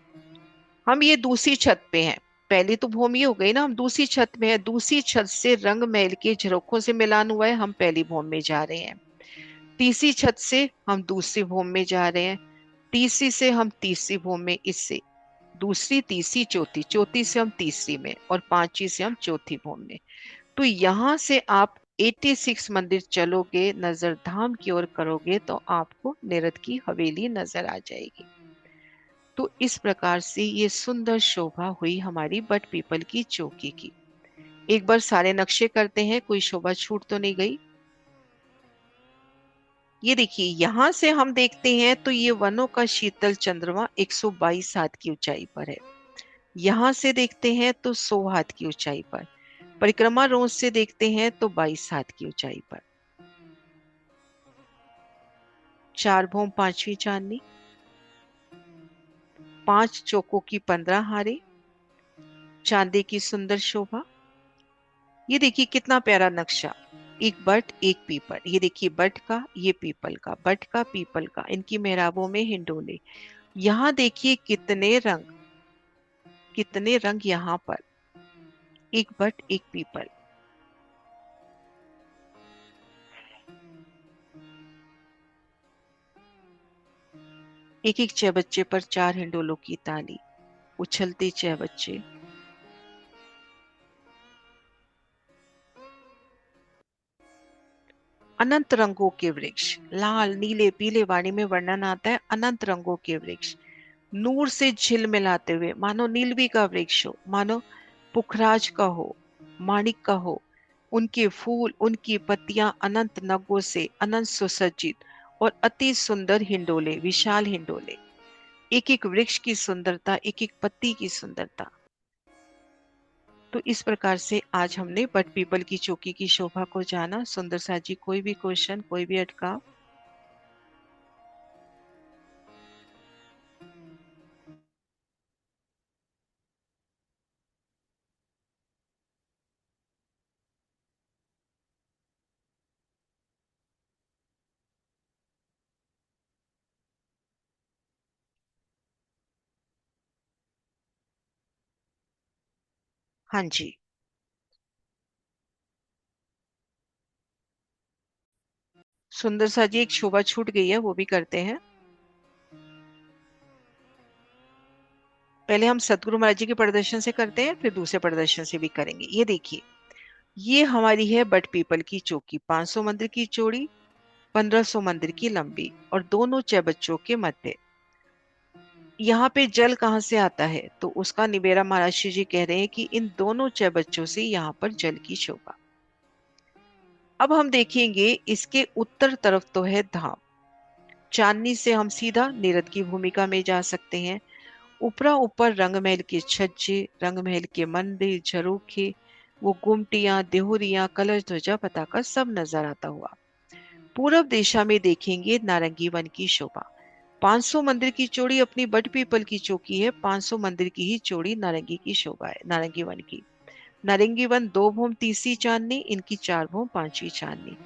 हम ये दूसरी छत पे हैं। पहली तो भूमि हो गई ना, हम दूसरी छत में है। दूसरी छत से रंग महल के झरोखों से मिलान हुआ है, हम पहली भूमि में जा रहे हैं। तीसरी छत से हम दूसरी भूमि में जा रहे हैं। तीसरी से हम तीसरी भूमि में, इससे दूसरी, तीसरी, चौथी, चौथी से हम तीसरी में, और पांचवी से हम चौथी भूमि में। तो यहां से आप 86 मंदिर चलोगे, नजर धाम की ओर करोगे तो आपको निरद की हवेली नजर आ जाएगी। तो इस प्रकार से ये सुंदर शोभा हुई हमारी बट पीपल की चौकी की। एक बार सारे नक्शे करते हैं, कोई शोभा छूट तो नहीं गई। ये देखिए, यहां से हम देखते हैं तो ये वनों का शीतल चंद्रमा 122 हाथ की ऊंचाई पर है। यहां से देखते हैं तो 100 हाथ की ऊंचाई पर। परिक्रमा रोज से देखते हैं तो 22 हाथ की ऊंचाई पर। चार भौम पांचवी चांदनी, 5 चौकों की 15 हारे, चांदी की सुंदर शोभा। ये देखिए कितना प्यारा नक्शा, एक बट एक पीपल। ये देखिए, बट का, ये पीपल का, बट का, पीपल का, इनकी मेहराबों में हिंडोले। यहाँ देखिए कितने रंग, कितने रंग यहाँ पर, एक बट एक पीपल। एक एक चहबच्चे पर 4 हिंडोलों की ताली, उछलते चहबच्चे। अनंत रंगों के वृक्ष, लाल, नीले, पीले, वाणी में वर्णन आता है अनंत रंगों के वृक्ष, नूर से झिलमिलाते हुए, मानो नीलवी का वृक्ष हो, मानो पुखराज का हो, माणिक का हो। उनके फूल, उनकी पत्तियां अनंत नगों से अनंत सुसज्जित, और अति सुंदर हिंडोले, विशाल हिंडोले। एक एक वृक्ष की सुंदरता, एक एक पत्ती की सुंदरता। तो इस प्रकार से आज हमने बट पीपल की चौकी की शोभा को जाना। सुंदर सा जी, कोई भी क्वेश्चन, कोई भी अटकाव? हाँ जी, सुंदर सा जी, एक शोभा छूट गई है, वो भी करते हैं। पहले हम सतगुरु महाराज जी के प्रदर्शन से करते हैं, फिर दूसरे प्रदर्शन से भी करेंगे। ये देखिए, ये हमारी है बट पीपल की चौकी, 500 मंदिर की चौड़ी, 1500 मंदिर की लंबी, और दोनों चैबच्चों के मध्य। यहाँ पे जल कहाँ से आता है, तो उसका निबेरा महाराज जी कह रहे हैं कि इन दोनों चैबच्चों से यहाँ पर जल की शोभा। अब हम देखेंगे इसके उत्तर तरफ तो है धाम। चांदनी से हम सीधा नीरद की भूमिका में जा सकते हैं। ऊपरा ऊपर रंगमहल के छज्जे, रंगमहल के मंदिर, झरोखे, वो गुमटियां, देहुरियां, कलश, ध्वजा, पताका सब नजर आता हुआ। पूरब दिशा में देखेंगे नारंगी वन की शोभा। 500 मंदिर की चौड़ी अपनी बट पीपल की चौकी है, 500 मंदिर की ही चौड़ी नारंगी की शोभा है, नारंगी वन की। नारंगी वन 2 भूम तीसरी चांदनी, इनकी 4 भूम पांचवी चांदनी।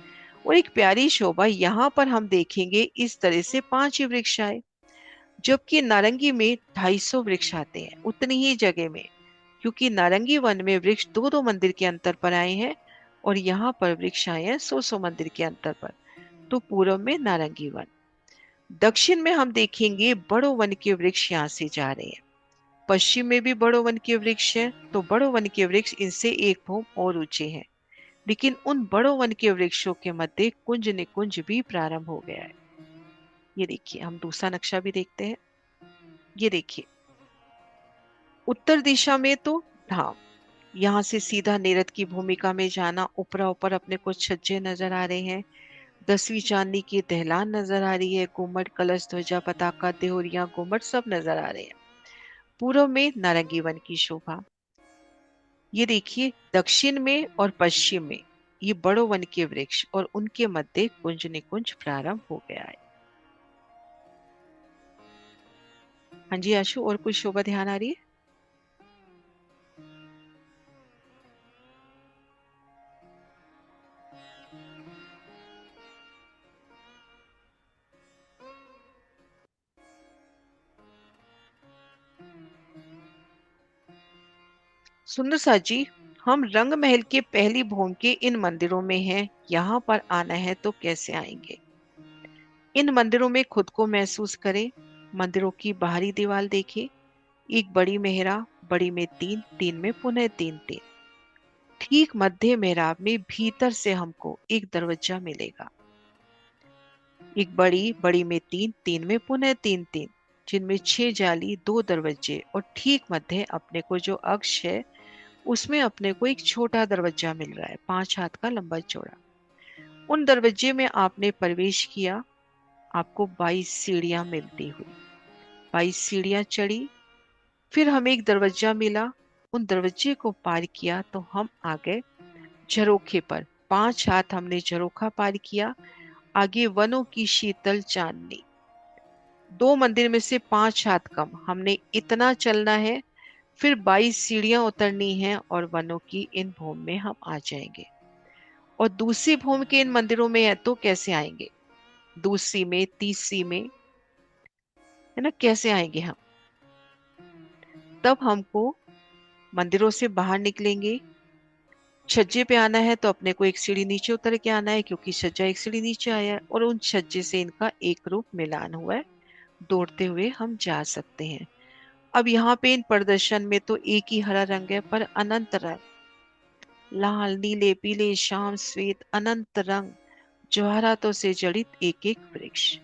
और एक प्यारी शोभा यहाँ पर हम देखेंगे, इस तरह से 5 ही वृक्ष आए, जबकि नारंगी में 250 वृक्ष आते हैं उतनी ही जगह में, क्योंकि नारंगी वन में वृक्ष 2-2 मंदिर के अंतर पर आए हैं और यहाँ पर वृक्ष आए हैं 100-100 मंदिर के अंतर पर। तो पूर्व में नारंगी वन, दक्षिण में हम देखेंगे बड़ो वन के वृक्ष यहाँ से जा रहे हैं। पश्चिम में भी बड़ो वन के वृक्ष है, तो बड़ो वन के वृक्ष इनसे 1 भूम और ऊंचे हैं, लेकिन उन बड़ो वन के वृक्षों के मध्य कुंज निकुंज भी प्रारंभ हो गया है। ये देखिए, हम दूसरा नक्शा भी देखते हैं। ये देखिए, उत्तर दिशा में तो धाम, यहाँ से सीधा नीरद की भूमिका में जाना। ऊपरा ऊपर अपने को छज्जे नजर आ रहे हैं, 10वीं चांदनी की दहलान नजर आ रही है, गुम्मट, कलश, ध्वजा, पताका, देहुरियां, गुम्मट सब नजर आ रहे हैं। पूर्व में नारंगी वन की शोभा। ये देखिए, दक्षिण में और पश्चिम में ये बड़ो वन के वृक्ष और उनके मध्य कुंज निकुंज प्रारंभ हो गया है। हाँ जी आशु, और कोई शोभा ध्यान आ रही है? सुंदर सा जी, हम रंग महल के पहली भूम के इन मंदिरों में हैं। यहाँ पर आना है तो कैसे आएंगे? इन मंदिरों में खुद को महसूस करें। मंदिरों की बाहरी दीवार देखें, एक बड़ी मेहराब, बड़ी में 3, 3 में पुनः 3, 3। ठीक मध्य मेहराब में भीतर से हमको एक दरवाजा मिलेगा, एक बड़ी, बड़ी में 3, 3 में पुनः 3, 3, जिनमें 6 जाली, 2 दरवाजे, और ठीक मध्य अपने को जो अक्ष है उसमें अपने को एक छोटा दरवाजा मिल रहा है, 5 हाथ का लंबा चौड़ा। उन दरवाजे में आपने प्रवेश किया, आपको 22 सीढ़ियां मिलती हुई, 22 सीढ़ियां चढ़ी, फिर हमें एक दरवाजा मिला, उन दरवाजे को पार किया तो हम आ गए झरोखे पर। 5 हाथ हमने झरोखा पार किया, आगे वनों की शीतल चांदनी। 2 मंदिर में से 5 हाथ कम, हमने इतना चलना है, फिर 22 सीढ़ियां उतरनी है और वनों की इन भूम में हम आ जाएंगे। और दूसरी भूम के इन मंदिरों में है तो कैसे आएंगे? दूसरी में, तीसरी में, है ना, कैसे आएंगे हम? तब हमको मंदिरों से बाहर निकलेंगे, छज्जे पे आना है तो अपने को एक सीढ़ी नीचे उतर के आना है, क्योंकि छज्जा एक सीढ़ी नीचे आया है, और उन छज्जे से इनका एक रूप मिलान हुआ है, दौड़ते हुए हम जा सकते हैं। अब यहाँ पे इन प्रदर्शन में तो एक ही हरा रंग है, पर अनंत रंग, लाल, नीले, पीले, श्याम, श्वेत, अनंत रंग, जवाहरातों से जड़ित एक एक वृक्ष।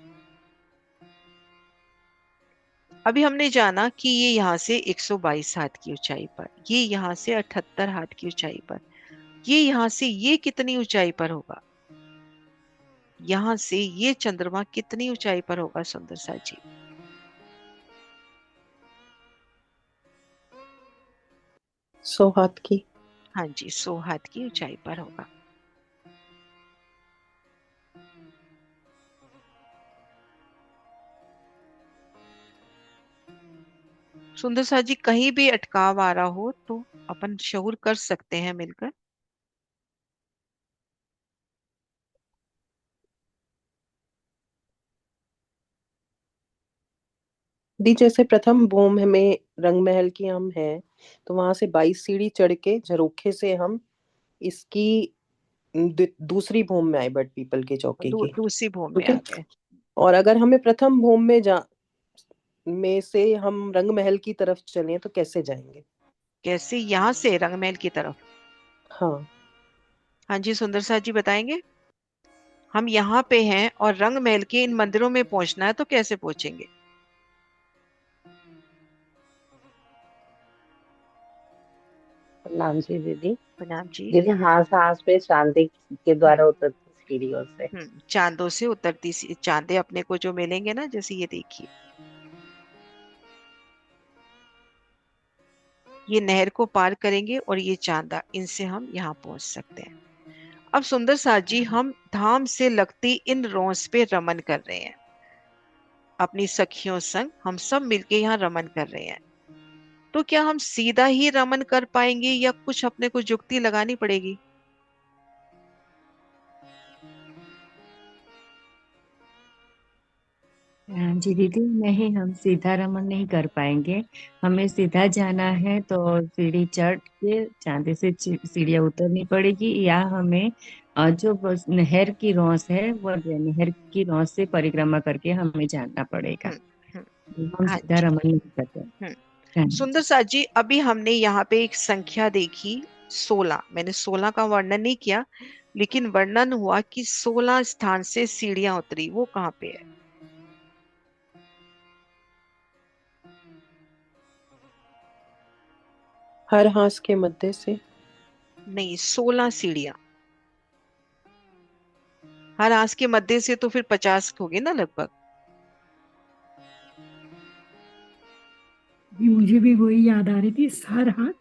अभी हमने जाना कि ये यहाँ से 122 हाथ की ऊंचाई पर, ये यहाँ से 78 हाथ की ऊंचाई पर, ये यहाँ से ये कितनी ऊंचाई पर होगा? यहाँ से ये चंद्रमा कितनी ऊंचाई पर होगा सुंदर सा जी? सौ हाथ की। हाँ जी, 100 हाथ की ऊंचाई पर होगा। सुंदर सा जी, कहीं भी अटकाव आ रहा हो तो अपन शहुर कर सकते हैं मिलकर। दी जैसे प्रथम भूम में रंग महल की हम हैं, तो वहां से 22 सीढ़ी चढ़ के झरोखे से हम इसकी दूसरी भूम में आए, बट पीपल के चौकी की। दूसरी भूमि ठीक में आ है। गए। और अगर हमें प्रथम भूम में में से हम रंग महल की तरफ चलें तो कैसे जाएंगे? कैसे? यहाँ से रंगमहल की तरफ? हाँ। हाँ जी, सुंदर साथ जी बताएंगे। हम यहाँ पे हैं और रंग महल के इन मंदिरों में पहुंचना है, तो कैसे पहुंचेंगे? प्रणाम जी दीदी। प्रणाम जी। दीदी हाँ, सांस पे शांति के द्वारा उतरती सीढ़ियों से। चांदों से उतरती चांदे अपने को जो मिलेंगे ना, जैसे ये देखिए, ये नहर को पार करेंगे और ये चांदा, इनसे हम यहाँ पहुंच सकते हैं। अब सुंदर साथ जी, हम धाम से लगती इन रोंस पे रमन कर रहे हैं। अपनी सखियों संग हम सब मिलके यहाँ रमन कर रहे हैं। तो क्या हम सीधा ही रमन कर पाएंगे या कुछ अपने को जुक्ति लगानी पड़ेगी? जी दीदी, नहीं, हम सीधा रमन नहीं कर पाएंगे। हमें सीधा जाना है तो सीढ़ी चढ़ के चांदे से सीढ़ियाँ उतरनी पड़ेगी, या हमें जो बस नहर की रौस है, वो नहर की रौस से परिक्रमा करके हमें जाना पड़ेगा। हम्म, हम हाँ सीधा जी। रमन नहीं करते। सुंदर साथ जी, अभी हमने यहाँ पे एक संख्या देखी 16। मैंने 16 का वर्णन नहीं किया, लेकिन वर्णन हुआ कि 16 स्थान से सीढ़ियां उतरी। वो कहाँ पे है? हर हास के मध्य से। नहीं, 16 सीढ़ियां। हर आस के मध्य से तो फिर 50 होगी ना लगभग। मुझे भी वही याद आ रही थी, सर हाँ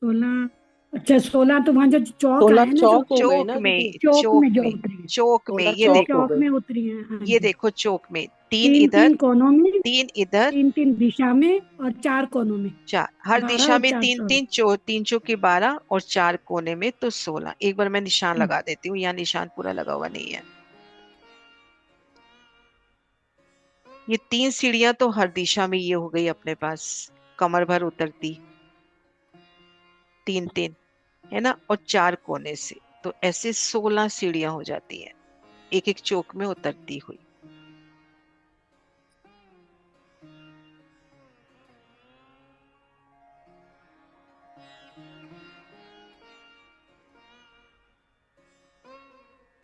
16। अच्छा 16 तो वहां जो चौक 16 है ना, जो चौक हो गए चौक ना में, दीदी। चौक चौक में जो में, उतरी है, चौक में 16 ये वो चौक हो देखो, चौक गए। में उतरी है। हाँ ये जी, देखो चौक में 3 तीन इधर, तीन कोनों में, 3 इधर, 3 3 दिशा में और 4 कोनों में। 4 हर 12 दिशा और में, 4 तीन 16। तीन 3 चौके 12 और 4 कोने में तो 16। एक बार मैं निशान लगा देती हूँ, यहाँ निशान पूरा लगा हुआ नहीं है। ये 3 सीढ़ियां तो हर दिशा में ये हो गई अपने पास, कमर भर उतरती, 3 3 है ना, और 4 कोने से, तो ऐसे 16 सीढ़ियां हो जाती हैं, एक एक चौक में उतरती हुई।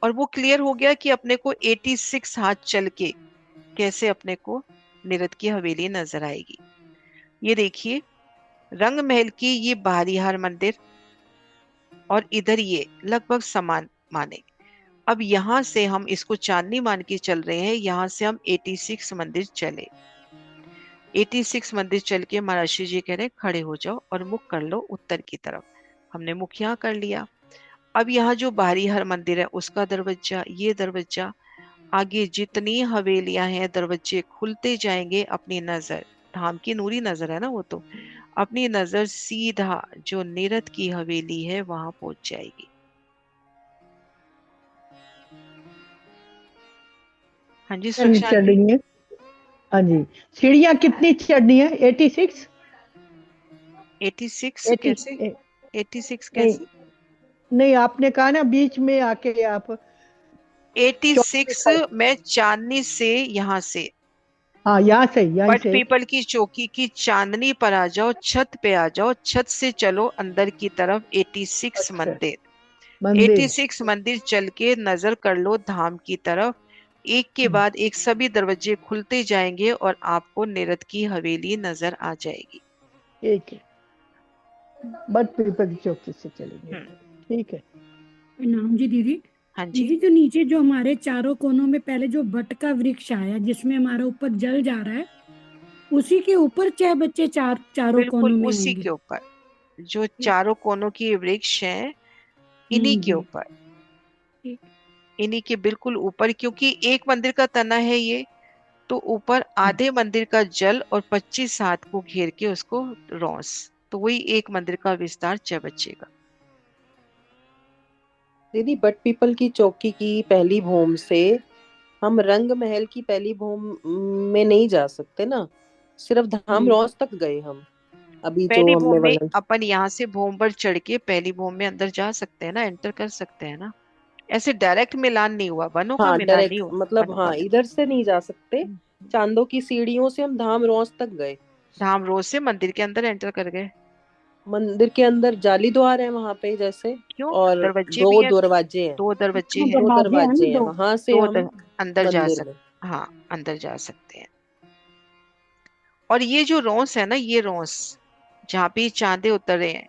और वो क्लियर हो गया कि अपने को 86 हाथ चल के कैसे अपने को निरत की हवेली नजर आएगी। ये देखिए, रंग महल की ये बाहरी हार मंदिर और इधर ये लगभग समान माने। अब यहाँ से हम इसको चांदनी मान के चल रहे हैं, यहाँ से हम 86 मंदिर चले। 86 मंदिर चल के महर्षि जी कह रहे हैं खड़े हो जाओ और मुख कर लो उत्तर की तरफ। हमने मुख यहाँ कर लिया। अब यहाँ जो बाहरी हर मंदिर है उसका दरवाजा, ये दरवाजा, आगे जितनी हवेलियां हैं दरवाजे खुलते जाएंगे, अपनी नजर, धाम की नूरी नजर है ना वो, तो अपनी नजर सीधा जो नीरत की हवेली है वहां पहुंच जाएगी। हाँ जी सुरक्षा जी। चढ़नी है। हाँ जी, सीढ़ियाँ कितनी चढ़नी है? 86? 86 कैसे? 86 नहीं, कैसे? नहीं, आपने कहा ना बीच में आके आप चौक पे 86 खड़े। मैं चांदनी से, यहाँ से हाँ, यहाँ से, यहीं बट से। पीपल की चौकी की चांदनी पर आ जाओ, छत पे आ जाओ, छत से चलो अंदर की तरफ 86 अच्छा, मंदिर। मंदिर। 86 मंदिर चल के नजर कर लो धाम की तरफ, एक के बाद एक सभी दरवाजे खुलते जाएंगे और आपको निरत की हवेली नजर आ जाएगी। ठीक है, बट पीपल की चौकी से चलेंगे। ठीक है। प्रणाम जी दीदी। हाँ जी, दीदी जो नीचे जो हमारे चारों कोनों में पहले जो बट का वृक्ष आया, जिसमें हमारा ऊपर जल जा रहा है, उसी के ऊपर चाहे बच्चे चारों बिल्कुल कोनों में उसी होंगे। के ऊपर, जो चारों कोनों की वृक्ष हैं इन्हीं के जी ऊपर, ठीक। इन्हीं के बिल्कुल ऊपर, क्योंकि एक मंदिर का तना है ये, तो ऊपर आधे मंदिर का जल और 25 हाथ को घेर के उसको रोंस, तो वही एक मंदिर का विस्तार बचेगा। दीदी बट पीपल की चौकी की पहली भूम से हम रंग महल की पहली भूम में नहीं जा सकते ना, सिर्फ धाम रौस तक गए हम अभी जो पहली हमने भूम में वर्णन। अपन यहाँ से भूम पर चढ़ के पहली भूम में अंदर जा सकते हैं ना, एंटर कर सकते हैं ना। ऐसे डायरेक्ट मिलान नहीं हुआ, वनों का हाँ मिलान नहीं डायरेक्ट हुआ, मतलब वनों का हाँ मिलान। इधर से नहीं जा सकते, चांदों की सीढ़ियों से हम धाम रोज तक गए। धाम रोज से मंदिर के अंदर एंटर कर गए। मंदिर के अंदर जाली द्वार है वहां पे जैसे, क्यों? और दरवाजे भी दो हैं। दरवाजे हैं। दो दरवाजे हाँ, हैं। दो दरवाजे हैं दरवाजे ना हैं, दो। वहां से हम अंदर जा मंदिर में। सकते। हाँ, अंदर जा सकते हैं। और ये जो रोंस है ना, ये रोंस जहाँ पे ये चांदे उतरे हैं,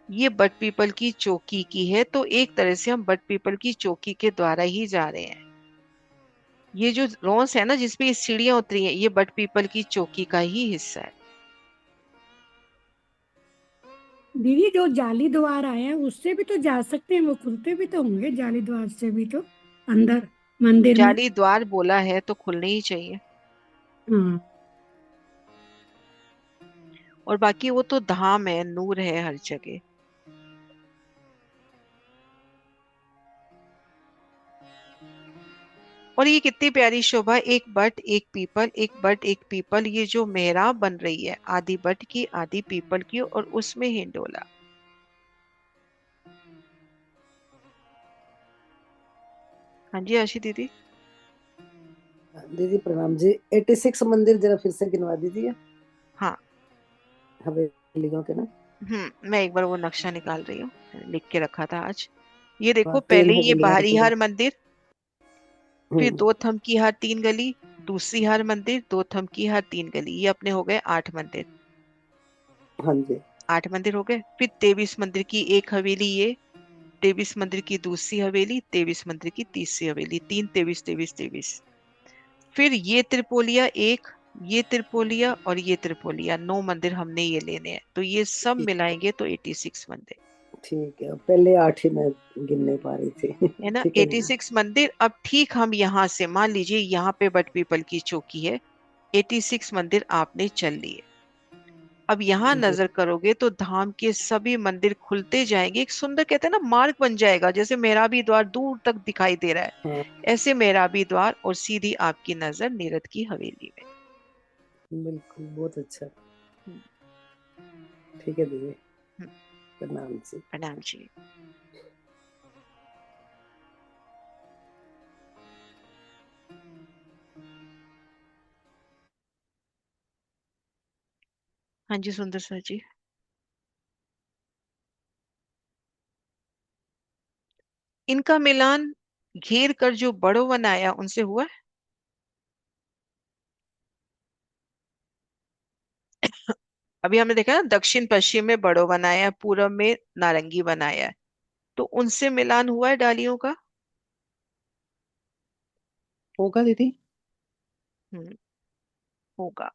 ये बट पीपल की चौकी की है। तो एक तरह से हम बट पीपल की चौकी के द्वारा ही जा रहे हैं। ये जो रोंस है ना जिसपे ये सीढ़ियां उतरी हैं, ये बट पीपल की चौकी का ही हिस्सा है। दीदी जो जाली द्वार आए हैं उससे भी तो जा सकते हैं, वो खुलते भी तो होंगे जाली द्वार से भी तो अंदर मंदिर में। जाली द्वार बोला है तो खुलने ही चाहिए। हाँ। और बाकी वो तो धाम है, नूर है हर जगह। और ये कितनी प्यारी शोभा, एक बट एक पीपल, एक बट एक पीपल, ये जो मेहराब बन रही है, आधी बट की आधी पीपल की, और उसमें हिंडोला। हाँ जी आशी दीदी। दीदी प्रणाम जी। 86 मंदिर जरा फिर से गिनवा दीजिए हाँ। हवेलियों के ना। मैं एक बार वो नक्शा निकाल रही हूँ, मैंने लिख के रखा था आज। ये देखो, और 3 पहले ये हवेलियां बाहरी रुकी हार हैं। मंदिर, फिर हम्म। 2 थमकी हार 3 गली, दूसरी हार मंदिर, 2 थमकी हार 3 गली, ये अपने हो गए 8 मंदिर। हाँ जी। 8 मंदिर हो गए। फिर 23 मंदिर की एक हवेली ये, 23 मंदिर की दूसरी हवेली, 23 मंदिर की तीसरी हवेली, 3 23 23 23। फिर ये त्रिपोलिया एक, ये त्रिपोलिया और ये त्रिपोलिया, 9 मंदिर हमने ये लेने हैं। तो ये सब ठीक मिलाएंगे तो 86 मंदिर ठीक है, पहले 8 ही मैं गिन नहीं पा रही थी। है ना। ठीक है एटी दीदी। सिक्स मंदिर अब ठीक हम यहाँ से मान लीजिए, यहाँ पे बट पीपल की चौकी है, 86 मंदिर आपने चल लिए। अब यहाँ जी। नजर करोगे तो धाम के सभी मंदिर खुलते जाएंगे, एक सुंदर कहते हैं ना मार्ग बन जाएगा, जैसे मेहराबी द्वार दूर तक दिखाई दे रहा है, हाँ ऐसे मेहराबी द्वार, और सीधी आपकी नजर नीरद की हवेली में। बिल्कुल, बहुत अच्छा। हम्म। ठीक है दीदी, हम्म। प्रणाम जी। प्रणाम जी। हाँ जी सुंदर सर जी। इनका मिलान घेर कर जो बड़ो वन आया उनसे हुआ है? अभी हमने देखा ना, दक्षिण पश्चिम में बड़ो बनाया है, पूरब में नारंगी बनाया है, तो उनसे मिलान हुआ है डालियों का? होगा दीदी। हम्म। होगा।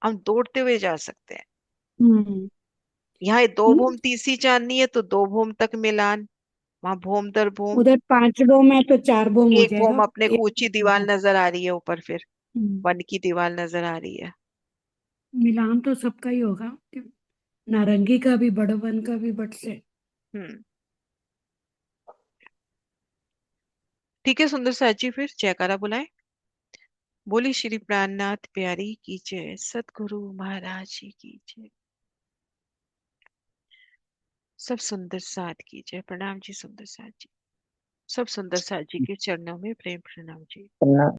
हम दौड़ते हुए जा सकते हैं। हम्म। यहाँ 2 भूम हम्म। तीसरी चांदनी है तो 2 भूम तक मिलान, वहां भूम दर भूम। उधर 5 डोम है तो 4 डोम हो एक भूम जाएगा। अपने को एक ऊंची दीवार नजर आ रही है ऊपर, फिर हम्म, वन की दीवार नजर आ रही है। मिलान तो सबका ही होगा, नारंगी का भी बड़वन का भी बट से। हम्म। ठीक है सुंदर साची, फिर जयकारा बुलाए। बोली श्री प्राणनाथ प्यारी की जय, सतगुरु महाराज जी की जय, सब सुंदर साथ की जय। प्रणाम जी सुंदर साथ जी। सब सुंदर साथ जी के चरणों में प्रेम प्रणाम जी। प्रणाम।